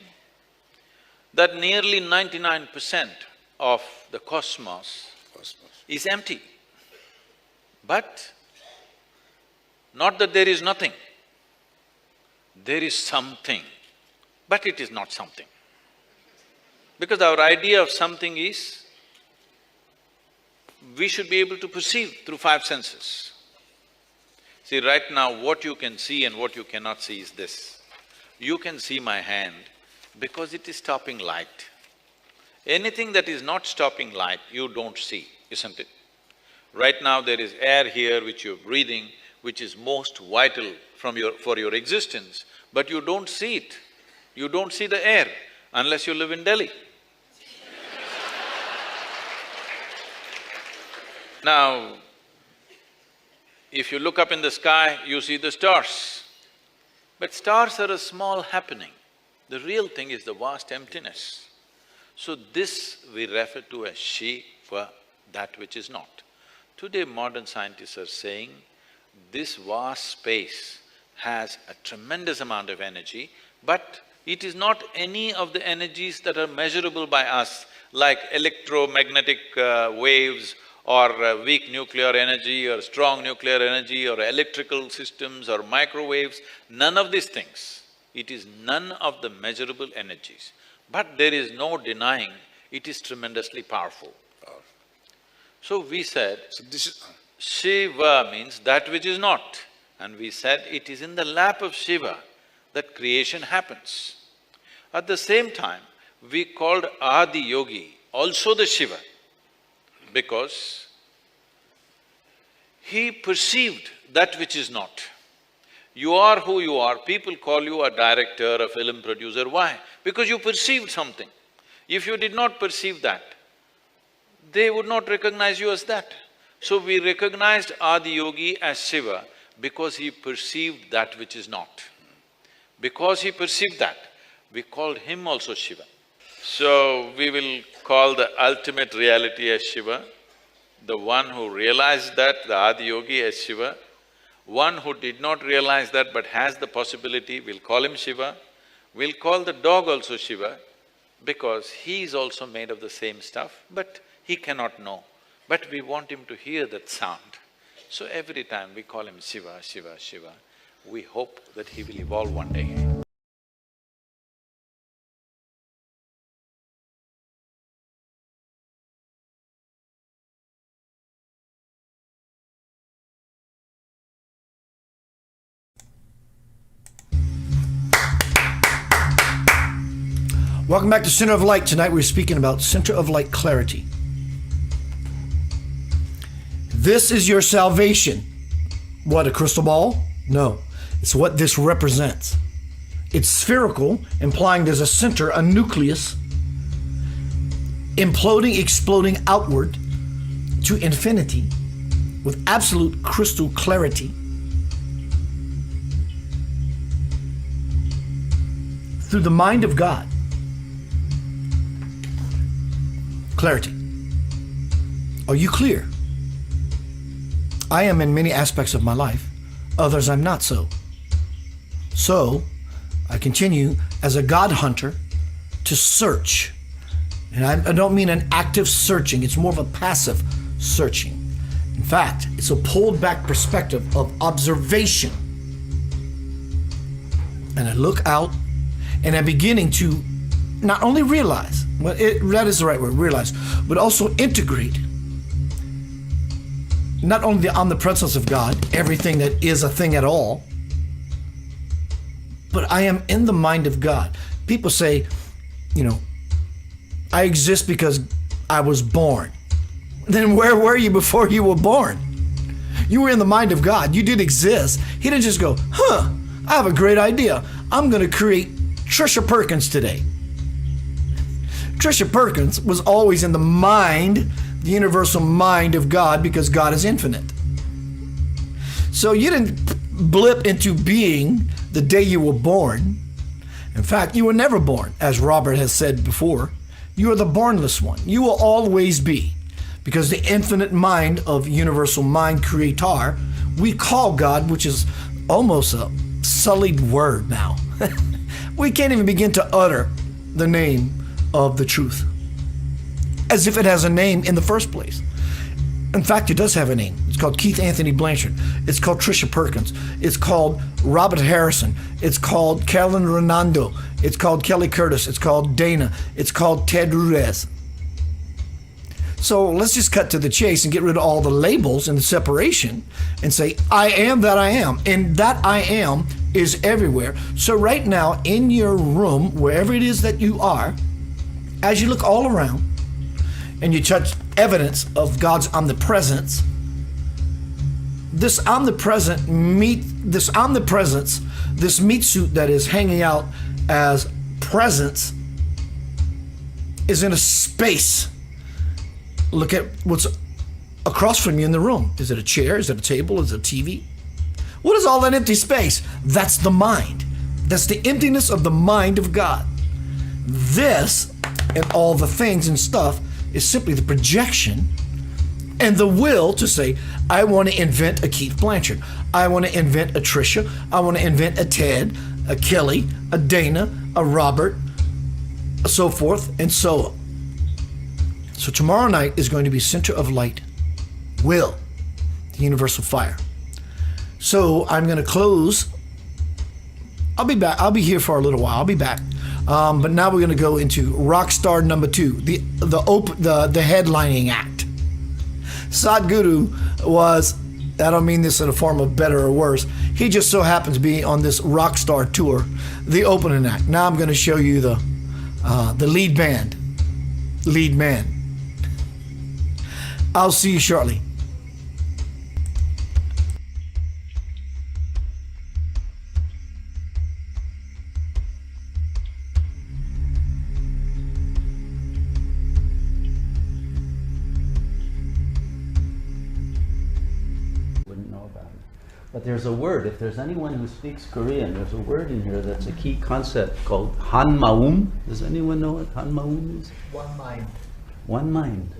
that nearly 99% of the cosmos is empty. But not that there is nothing. There is something, but it is not something. Because our idea of something is, we should be able to perceive through 5 senses. See, right now what you can see and what you cannot see is this. You can see my hand because it is stopping light. Anything that is not stopping light, you don't see, isn't it? Right now there is air here which you're breathing, which is most vital for your existence, but you don't see it. You don't see the air unless you live in Delhi. Now, if you look up in the sky, you see the stars. But stars are a small happening. The real thing is the vast emptiness. So this we refer to as Shiva, that which is not. Today modern scientists are saying this vast space has a tremendous amount of energy, but it is not any of the energies that are measurable by us, like electromagnetic waves or weak nuclear energy or strong nuclear energy or electrical systems or microwaves, none of these things. It is none of the measurable energies. But there is no denying it is tremendously powerful. So we said, Shiva means that which is not. And we said it is in the lap of Shiva that creation happens. At the same time, we called Adi Yogi also the Shiva because he perceived that which is not. You are who you are, people call you a director, a film producer, why? Because you perceived something. If you did not perceive that, they would not recognize you as that. So we recognized Adi Yogi as Shiva because he perceived that which is not. Because he perceived that, we called him also Shiva. So we will call the ultimate reality as Shiva, the one who realized that, the Adi Yogi, as Shiva. One who did not realize that but has the possibility, we'll call him Shiva. We'll call the dog also Shiva because he is also made of the same stuff, but he cannot know. But we want him to hear that sound. So every time we call him Shiva, Shiva, Shiva, we hope that he will evolve one day. Welcome back to Center of Light. Tonight we're speaking about Center of Light clarity. This is your salvation. What, a crystal ball? No, it's what this represents. It's spherical, implying there's a center, a nucleus, imploding, exploding outward to infinity with absolute crystal clarity. Through the mind of God. Clarity. Are you clear? I am in many aspects of my life, others I'm not so. So, I continue as a God hunter to search. And I don't mean an active searching, it's more of a passive searching. In fact, it's a pulled back perspective of observation. And I look out and I'm beginning to not only realize, that is the right word, realize, but also integrate not only the omnipresence of God, everything that is a thing at all, but I am in the mind of God. People say, I exist because I was born. Then where were you before you were born? You were in the mind of God. You did exist. He didn't just go, I have a great idea. I'm going to create Trisha Perkins today. Trisha Perkins was always in the mind, the universal mind of God, because God is infinite. So you didn't blip into being the day you were born. In fact, you were never born, as Robert has said before. You are the bornless one. You will always be, because the infinite mind of universal mind creator, we call God, which is almost a sullied word now. We can't even begin to utter the name of the truth, as if it has a name in the first place. In fact, it does have a name. It's called Keith Anthony Blanchard. It's called Trisha Perkins. It's called Robert Harrison. It's called Carolyn Renando. It's called Kelly Curtis. It's called Dana. It's called Ted Rudez. So let's just cut to the chase and get rid of all the labels and the separation and say, I am that I am. And that I am is everywhere. So right now in your room, wherever it is that you are, as you look all around and you touch evidence of God's omnipresence, this meat suit that is hanging out as presence is in a space. Look at what's across from you in the room. Is it a chair? Is it a table? Is it a TV? What is all that empty space? That's the mind. That's the emptiness of the mind of God. This and all the things and stuff is simply the projection and the will to say, I want to invent a Keith Blanchard. I want to invent a Tricia. I want to invent a Ted, a Kelly, a Dana, a Robert, so forth and so on. So tomorrow night is going to be Center of Light, Will, the universal fire. So I'm going to close. I'll be back. I'll be here for a little while. I'll be back. But now we're going to go into Rockstar number 2, the headlining act. Sadhguru was, I don't mean this in a form of better or worse, he just so happens to be on this Rockstar tour, the opening act. Now I'm going to show you the lead man. I'll see you shortly. But there's a word, if there's anyone who speaks Korean, there's a word in here that's a key concept called hanmaum. Does anyone know what hanmaum is? One mind. One mind.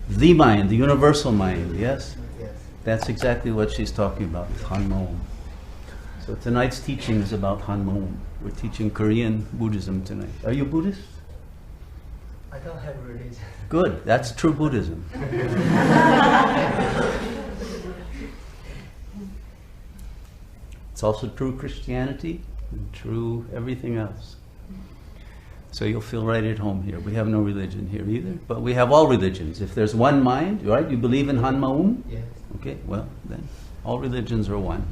The mind, the universal mind, yes? Yes. That's exactly what she's talking about, hanmaum. So tonight's teaching is about hanmaum. We're teaching Korean Buddhism tonight. Are you Buddhist? I don't have religion. Good, that's true Buddhism. It's also true Christianity and true everything else. So you'll feel right at home here. We have no religion here either, but we have all religions. If there's one mind, right? You believe in Hanmaum? Yes. Okay, well, then all religions are one.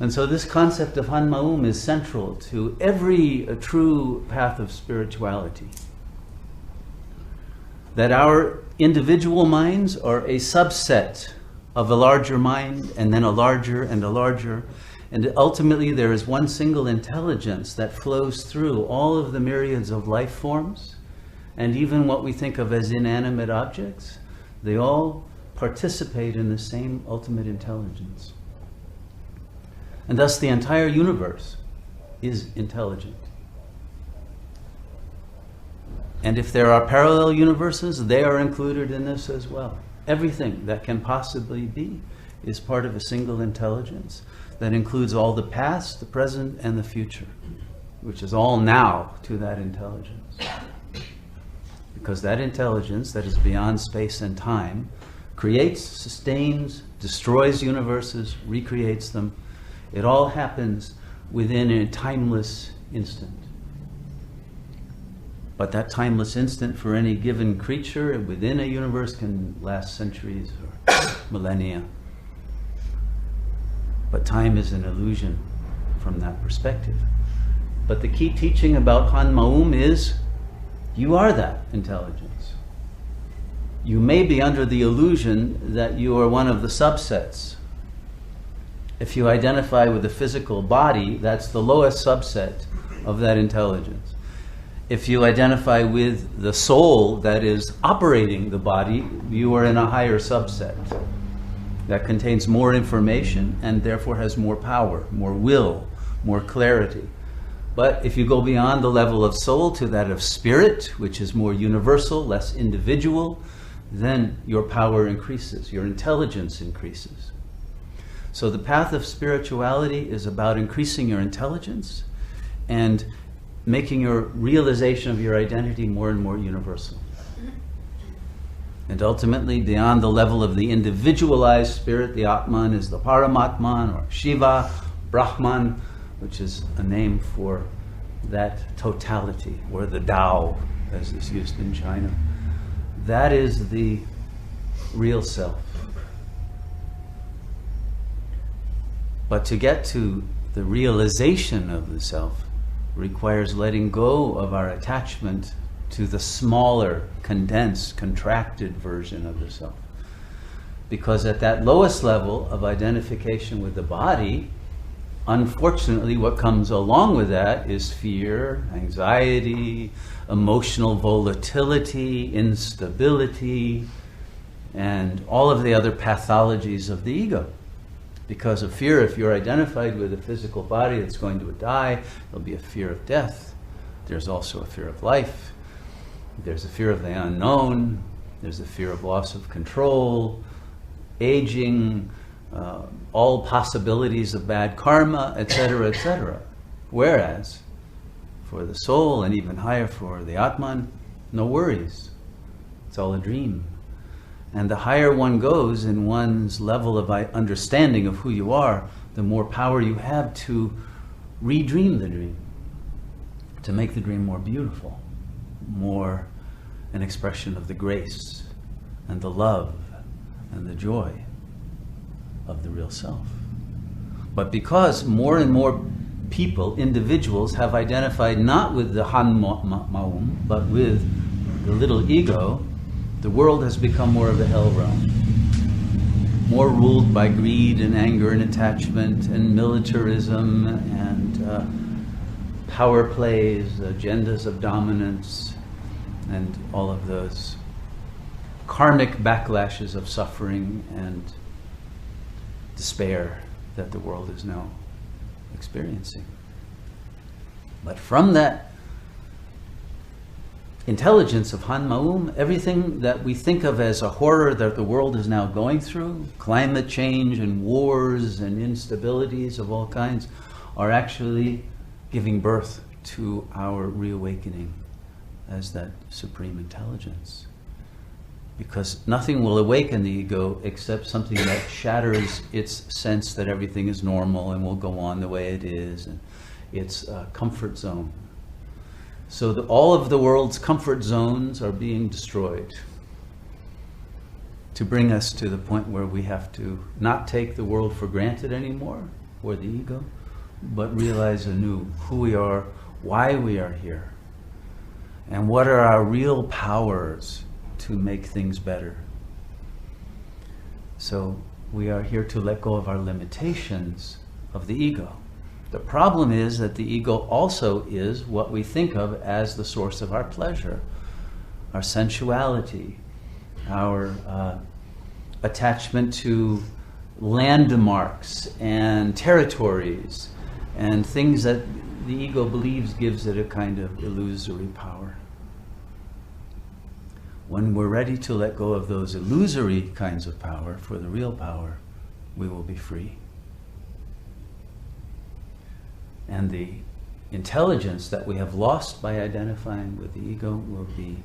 And so this concept of Hanmaum is central to every true path of spirituality. That our individual minds are a subset of a larger mind, and then a larger and a larger. And ultimately there is one single intelligence that flows through all of the myriads of life forms, and even what we think of as inanimate objects. They all participate in the same ultimate intelligence. And thus the entire universe is intelligent. And if there are parallel universes, they are included in this as well. Everything that can possibly be is part of a single intelligence that includes all the past, the present, and the future, which is all now to that intelligence. Because that intelligence that is beyond space and time creates, sustains, destroys universes, recreates them. It all happens within a timeless instant. But that timeless instant for any given creature within a universe can last centuries or millennia. But time is an illusion from that perspective. But the key teaching about Hanmaum is you are that intelligence. You may be under the illusion that you are one of the subsets. If you identify with the physical body, that's the lowest subset of that intelligence. If you identify with the soul that is operating the body, you are in a higher subset that contains more information and therefore has more power, more will, more clarity. But if you go beyond the level of soul to that of spirit, which is more universal, less individual, then your power increases, your intelligence increases. So the path of spirituality is about increasing your intelligence and making your realization of your identity more and more universal. And ultimately, beyond the level of the individualized spirit, the Atman is the Paramatman or Shiva, Brahman, which is a name for that totality, or the Tao, as is used in China. That is the real self. But to get to the realization of the self requires letting go of our attachment to the smaller, condensed, contracted version of the self. Because at that lowest level of identification with the body, unfortunately, what comes along with that is fear, anxiety, emotional volatility, instability, and all of the other pathologies of the ego. Because of fear, if you're identified with a physical body that's going to die, there'll be a fear of death. There's also a fear of life. There's a fear of the unknown. There's a fear of loss of control, aging, all possibilities of bad karma, etc., etc. Whereas, for the soul, and even higher for the Atman, no worries. It's all a dream. And the higher one goes in one's level of understanding of who you are, the more power you have to redream the dream, to make the dream more beautiful, more an expression of the grace and the love and the joy of the real self. But because more and more people, individuals, have identified not with the Han Maum, but with the little ego, the world has become more of a hell realm, more ruled by greed and anger and attachment and militarism and power plays, agendas of dominance, and all of those karmic backlashes of suffering and despair that the world is now experiencing. But from that intelligence of Han Maum, everything that we think of as a horror that the world is now going through, climate change and wars and instabilities of all kinds, are actually giving birth to our reawakening as that supreme intelligence. Because nothing will awaken the ego except something that shatters its sense that everything is normal and will go on the way it is, and its comfort zone. So all of the world's comfort zones are being destroyed to bring us to the point where we have to not take the world for granted anymore, or the ego, but realize anew who we are, why we are here, and what are our real powers to make things better. So we are here to let go of our limitations of the ego. The problem is that the ego also is what we think of as the source of our pleasure, our sensuality, our attachment to landmarks and territories and things that the ego believes gives it a kind of illusory power. When we're ready to let go of those illusory kinds of power for the real power, we will be free. And the intelligence that we have lost by identifying with the ego will be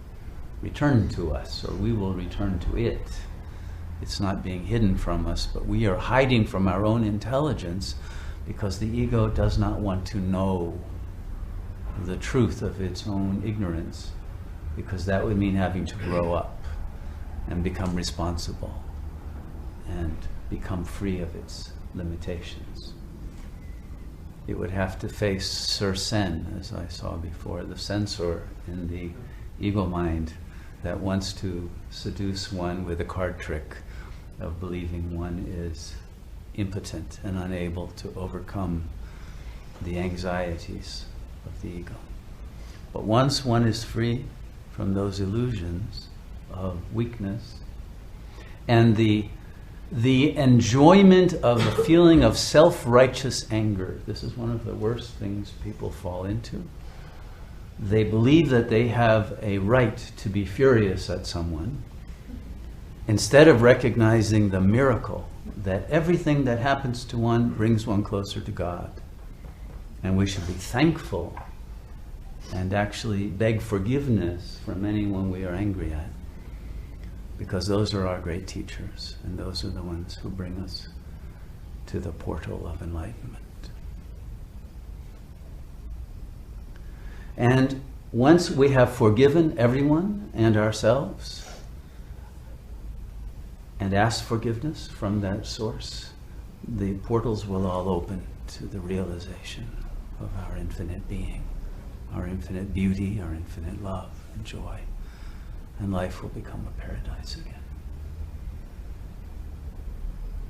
returned to us, or we will return to it. It's not being hidden from us, but we are hiding from our own intelligence because the ego does not want to know the truth of its own ignorance, because that would mean having to grow up and become responsible and become free of its limitations. It would have to face Sir Sen, as I saw before, the censor in the ego mind that wants to seduce one with a card trick of believing one is impotent and unable to overcome the anxieties of the ego. But once one is free from those illusions of weakness and the enjoyment of the feeling of self-righteous anger. This is one of the worst things people fall into. They believe that they have a right to be furious at someone instead of recognizing the miracle that everything that happens to one brings one closer to God. And we should be thankful and actually beg forgiveness from anyone we are angry at, because those are our great teachers, and those are the ones who bring us to the portal of enlightenment. And once we have forgiven everyone and ourselves and asked forgiveness from that source, the portals will all open to the realization of our infinite being, our infinite beauty, our infinite love and joy, and life will become a paradise again.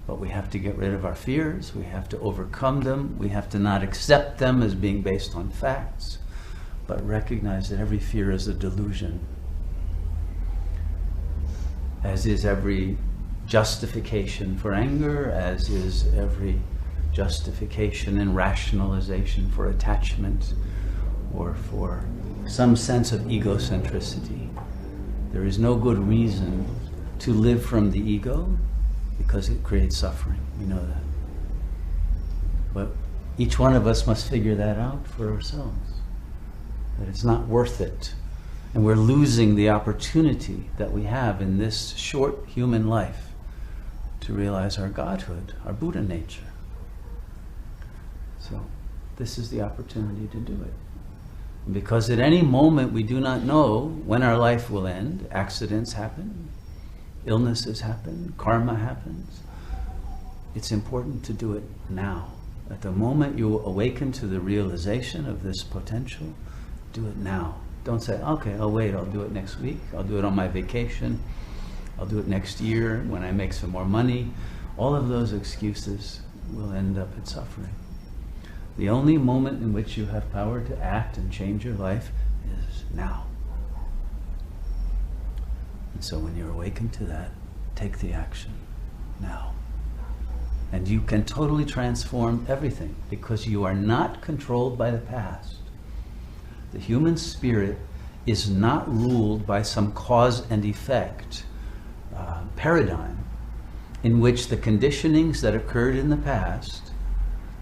But we have to get rid of our fears, we have to overcome them, we have to not accept them as being based on facts, but recognize that every fear is a delusion, as is every justification for anger, as is every justification and rationalization for attachment or for some sense of egocentricity. There is no good reason to live from the ego because it creates suffering. We know that. But each one of us must figure that out for ourselves, that it's not worth it. And we're losing the opportunity that we have in this short human life to realize our godhood, our Buddha nature. So this is the opportunity to do it. Because at any moment we do not know when our life will end. Accidents happen, illnesses happen, karma happens. It's important to do it now. At the moment you awaken to the realization of this potential, do it now. Don't say, okay, I'll wait, I'll do it next week, I'll do it on my vacation, I'll do it next year when I make some more money. All of those excuses will end up in suffering. The only moment in which you have power to act and change your life is now. And so when you're awakened to that, take the action now. And you can totally transform everything because you are not controlled by the past. The human spirit is not ruled by some cause and effect paradigm in which the conditionings that occurred in the past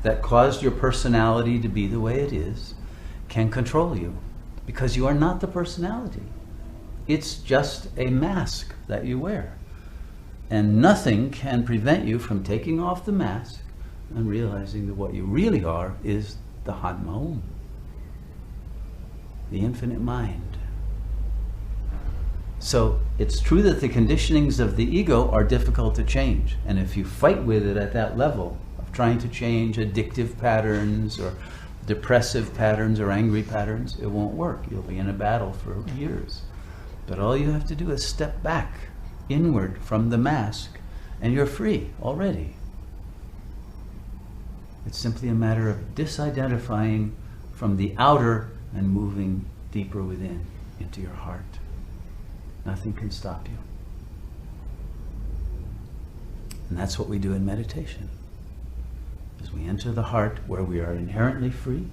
that caused your personality to be the way it is can control you, because you are not the personality. It's just a mask that you wear. And nothing can prevent you from taking off the mask and realizing that what you really are is the Han Maum, the infinite mind. So it's true that the conditionings of the ego are difficult to change. And if you fight with it at that level of trying to change addictive patterns or depressive patterns or angry patterns, it won't work. You'll be in a battle for years. But all you have to do is step back inward from the mask and you're free already. It's simply a matter of disidentifying from the outer and moving deeper within into your heart. Nothing can stop you. And that's what we do in meditation. As we enter the heart where we are inherently free,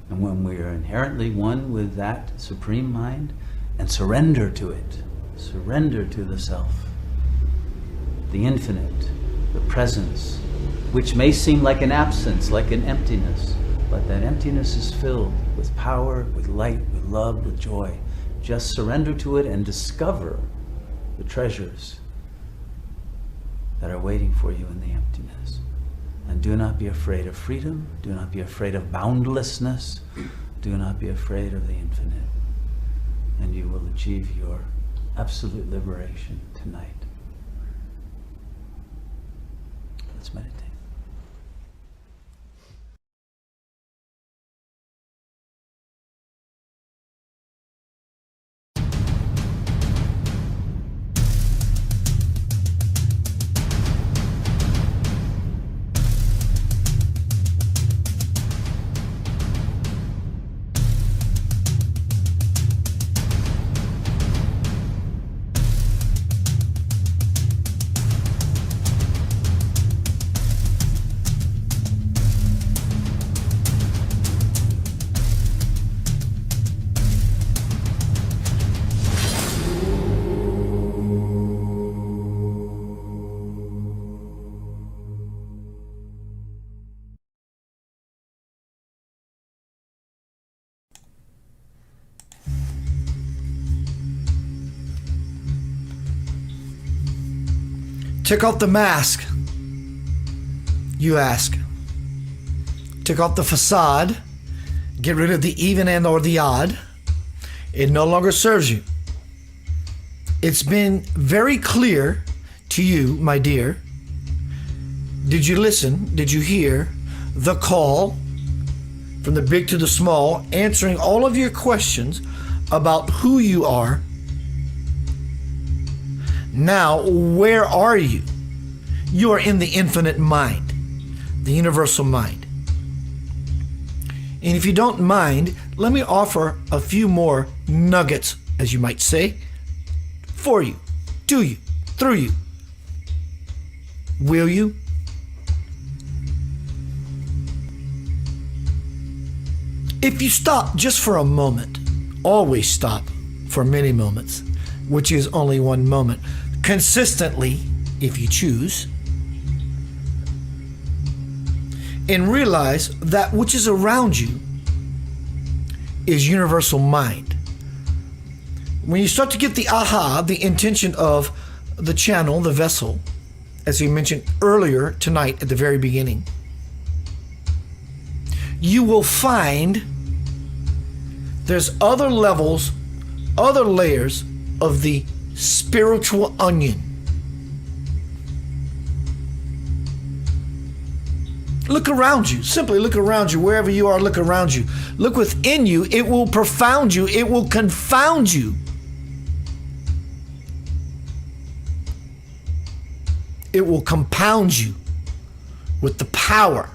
and when we are inherently one with that supreme mind, and surrender to it, surrender to the self, the infinite, the presence, which may seem like an absence, like an emptiness, but that emptiness is filled with power, with light, with love, with joy. Just surrender to it and discover the treasures that are waiting for you in the emptiness. And do not be afraid of freedom. Do not be afraid of boundlessness. Do not be afraid of the infinite. And you will achieve your absolute liberation tonight. Let's meditate. Take off the mask, you ask. Take off the facade, get rid of the even and or the odd, It no longer serves you. It's been very clear to you, my dear. Did you listen? Did you hear the call from the big to the small, answering all of your questions about who you are? Now, where are you? You are in the infinite mind, the universal mind. And if you don't mind, let me offer a few more nuggets, as you might say, for you, to you, through you. Will you? If you stop just for a moment, always stop for many moments, which is only one moment, consistently, if you choose, and realize that which is around you is universal mind. When you start to get the aha, the intention of the channel, the vessel, as we mentioned earlier tonight at the very beginning, you will find there's other levels, other layers of the spiritual onion. Look around you. Simply look around you. Wherever you are, look around you. Look within you. It will profound you. It will confound you. It will compound you with the power.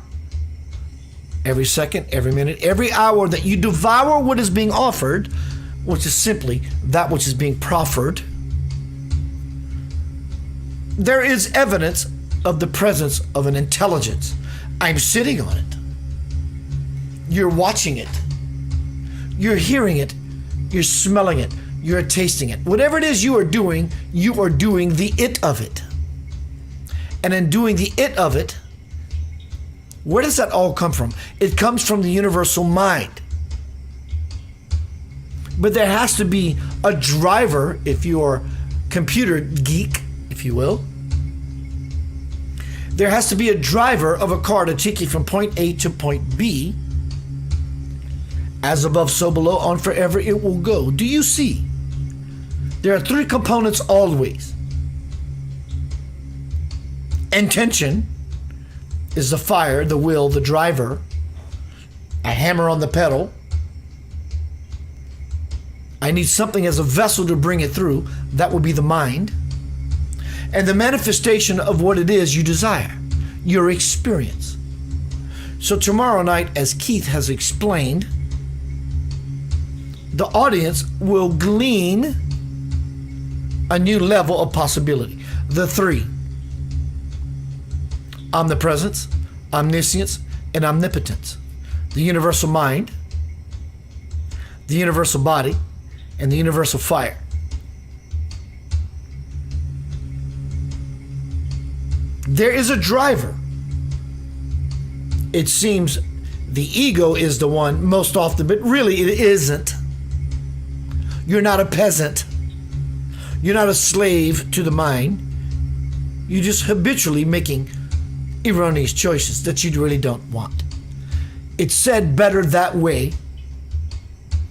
Every second, every minute, every hour that you devour what is being offered, which is simply that which is being proffered, there is evidence of the presence of an intelligence. I'm sitting on it. You're watching it. You're hearing it. You're smelling it. You're tasting it. Whatever it is you are doing the it of it. And in doing the it of it, where does that all come from? It comes from the universal mind. But there has to be a driver, if you're computer geek, if you will. There has to be a driver of a car to take you from point A to point B. As above, so below, on forever it will go. Do you see? There are three components always. Intention is the fire, the will, the driver, a hammer on the pedal. I need something as a vessel to bring it through. That would be the mind. And the manifestation of what it is you desire, your experience. So tomorrow night, as Keith has explained, the audience will glean a new level of possibility. The three: omnipresence, omniscience, and omnipotence. The universal mind, the universal body, and the universal fire. There is a driver. It seems the ego is the one most often, but really it isn't. You're not a peasant. You're not a slave to the mind. You're just habitually making erroneous choices that you really don't want. It's said better that way.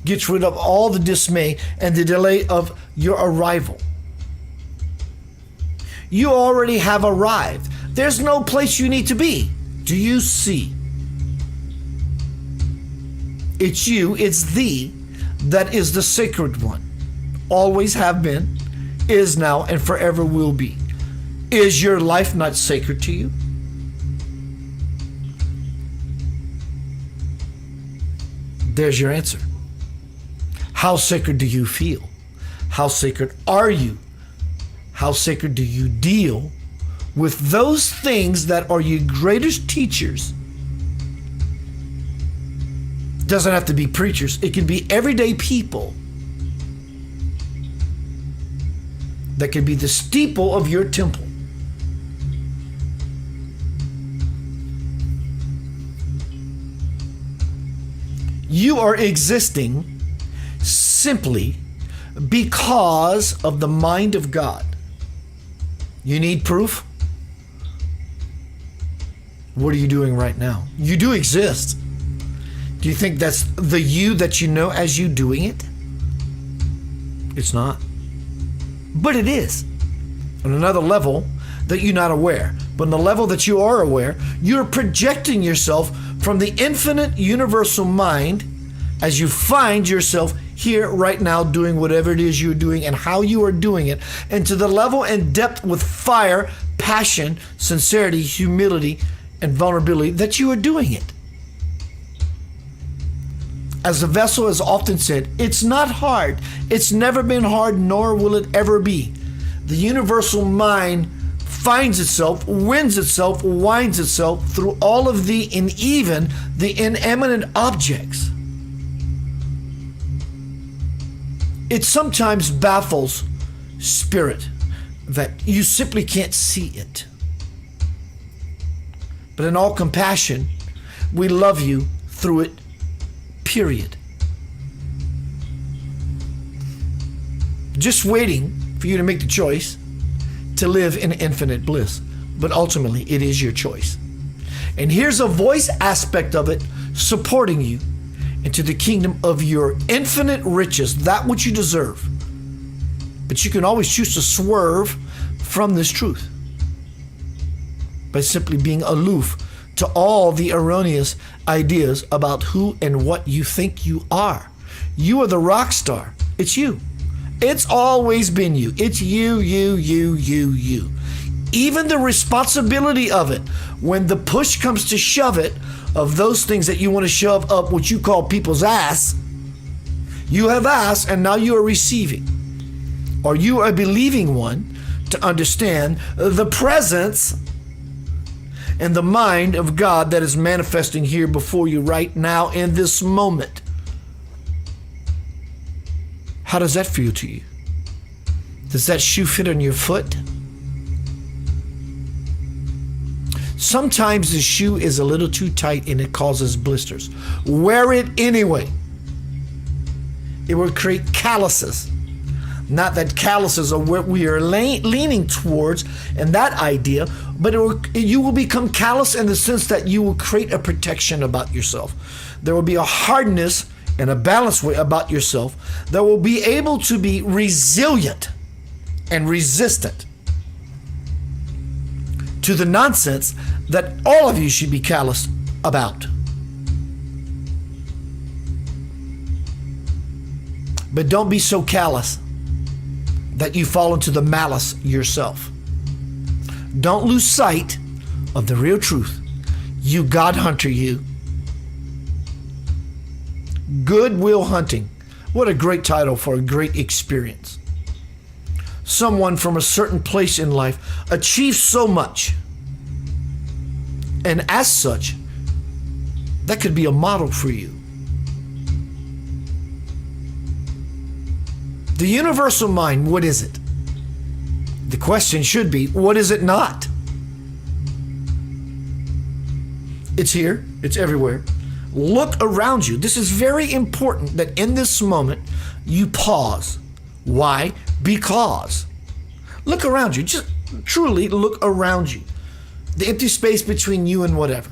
Gets rid of all the dismay and the delay of your arrival. You already have arrived. There's no place you need to be. Do you see? It's you, it's thee that is the sacred one. Always have been, is now, and forever will be. Is your life not sacred to you? There's your answer. How sacred do you feel? How sacred are you? How sacred do you deal with those things that are your greatest teachers? Doesn't have to be preachers. It can be everyday people that can be the steeple of your temple. You are existing simply because of the mind of God. You need proof? What are you doing right now? You do exist. Do you think that's the you that you know as you doing it? It's not. But it is. On another level that you're not aware. But on the level that you are aware, you're projecting yourself from the infinite universal mind as you find yourself here right now doing whatever it is you're doing and how you are doing it, and to the level and depth with fire, passion, sincerity, humility, and vulnerability that you are doing it. As the vessel has often said, it's not hard. It's never been hard, nor will it ever be. The universal mind finds itself, wins itself, winds itself through all of the, and even the inanimate objects. It sometimes baffles spirit that you simply can't see it. But in all compassion, we love you through it, period. Just waiting for you to make the choice to live in infinite bliss. But ultimately, it is your choice. And here's a voice aspect of it supporting you into the kingdom of your infinite riches, that which you deserve. But you can always choose to swerve from this truth by simply being aloof to all the erroneous ideas about who and what you think you are. You are the rock star. It's you. It's always been you. It's you. Even the responsibility of it, when the push comes to shove it, of those things that you want to shove up what you call people's ass, you have asked and now you are receiving. Or you are believing one to understand the presence and the mind of God that is manifesting here before you right now in this moment. How does that feel to you? Does that shoe fit on your foot? Sometimes the shoe is a little too tight and it causes blisters. Wear it anyway. It will create calluses. Not that calluses are what we are leaning towards and that idea, but you will become callous in the sense that you will create a protection about yourself. There will be a hardness and a balanced way about yourself that will be able to be resilient and resistant to the nonsense that all of you should be callous about. But don't be so callous that you fall into the malice yourself. Don't lose sight of the real truth. You God hunter, you. Goodwill hunting. What a great title for a great experience. Someone from a certain place in life achieves so much, and as such, that could be a model for you. The universal mind, what is it? The question should be, what is it not? It's here, it's everywhere. Look around you. This is very important that in this moment you pause. Why? Because. Look around you. Just truly look around you. The empty space between you and whatever.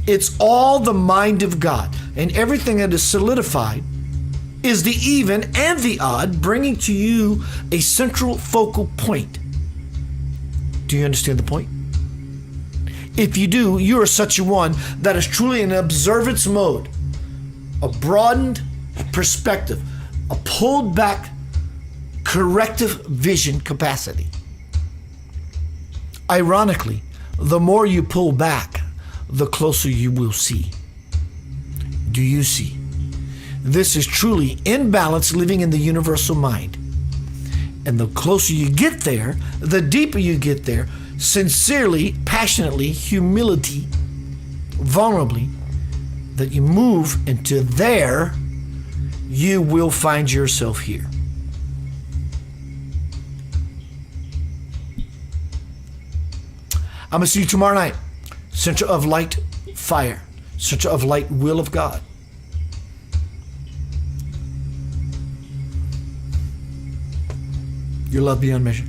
It's all the mind of God. And everything that is solidified is the even and the odd, bringing to you a central focal point. Do you understand the point? If you do, you are such a one that is truly in observance mode, a broadened perspective, a pulled back corrective vision capacity. Ironically, the more you pull back, the closer you will see. Do you see? This is truly in balance, living in the universal mind. And the closer you get there, the deeper you get there, sincerely, passionately, humility, vulnerably, that you move into there, you will find yourself here. I'm going to see you tomorrow night. Center of light, fire. Center of light, will of God. Your love beyond measure.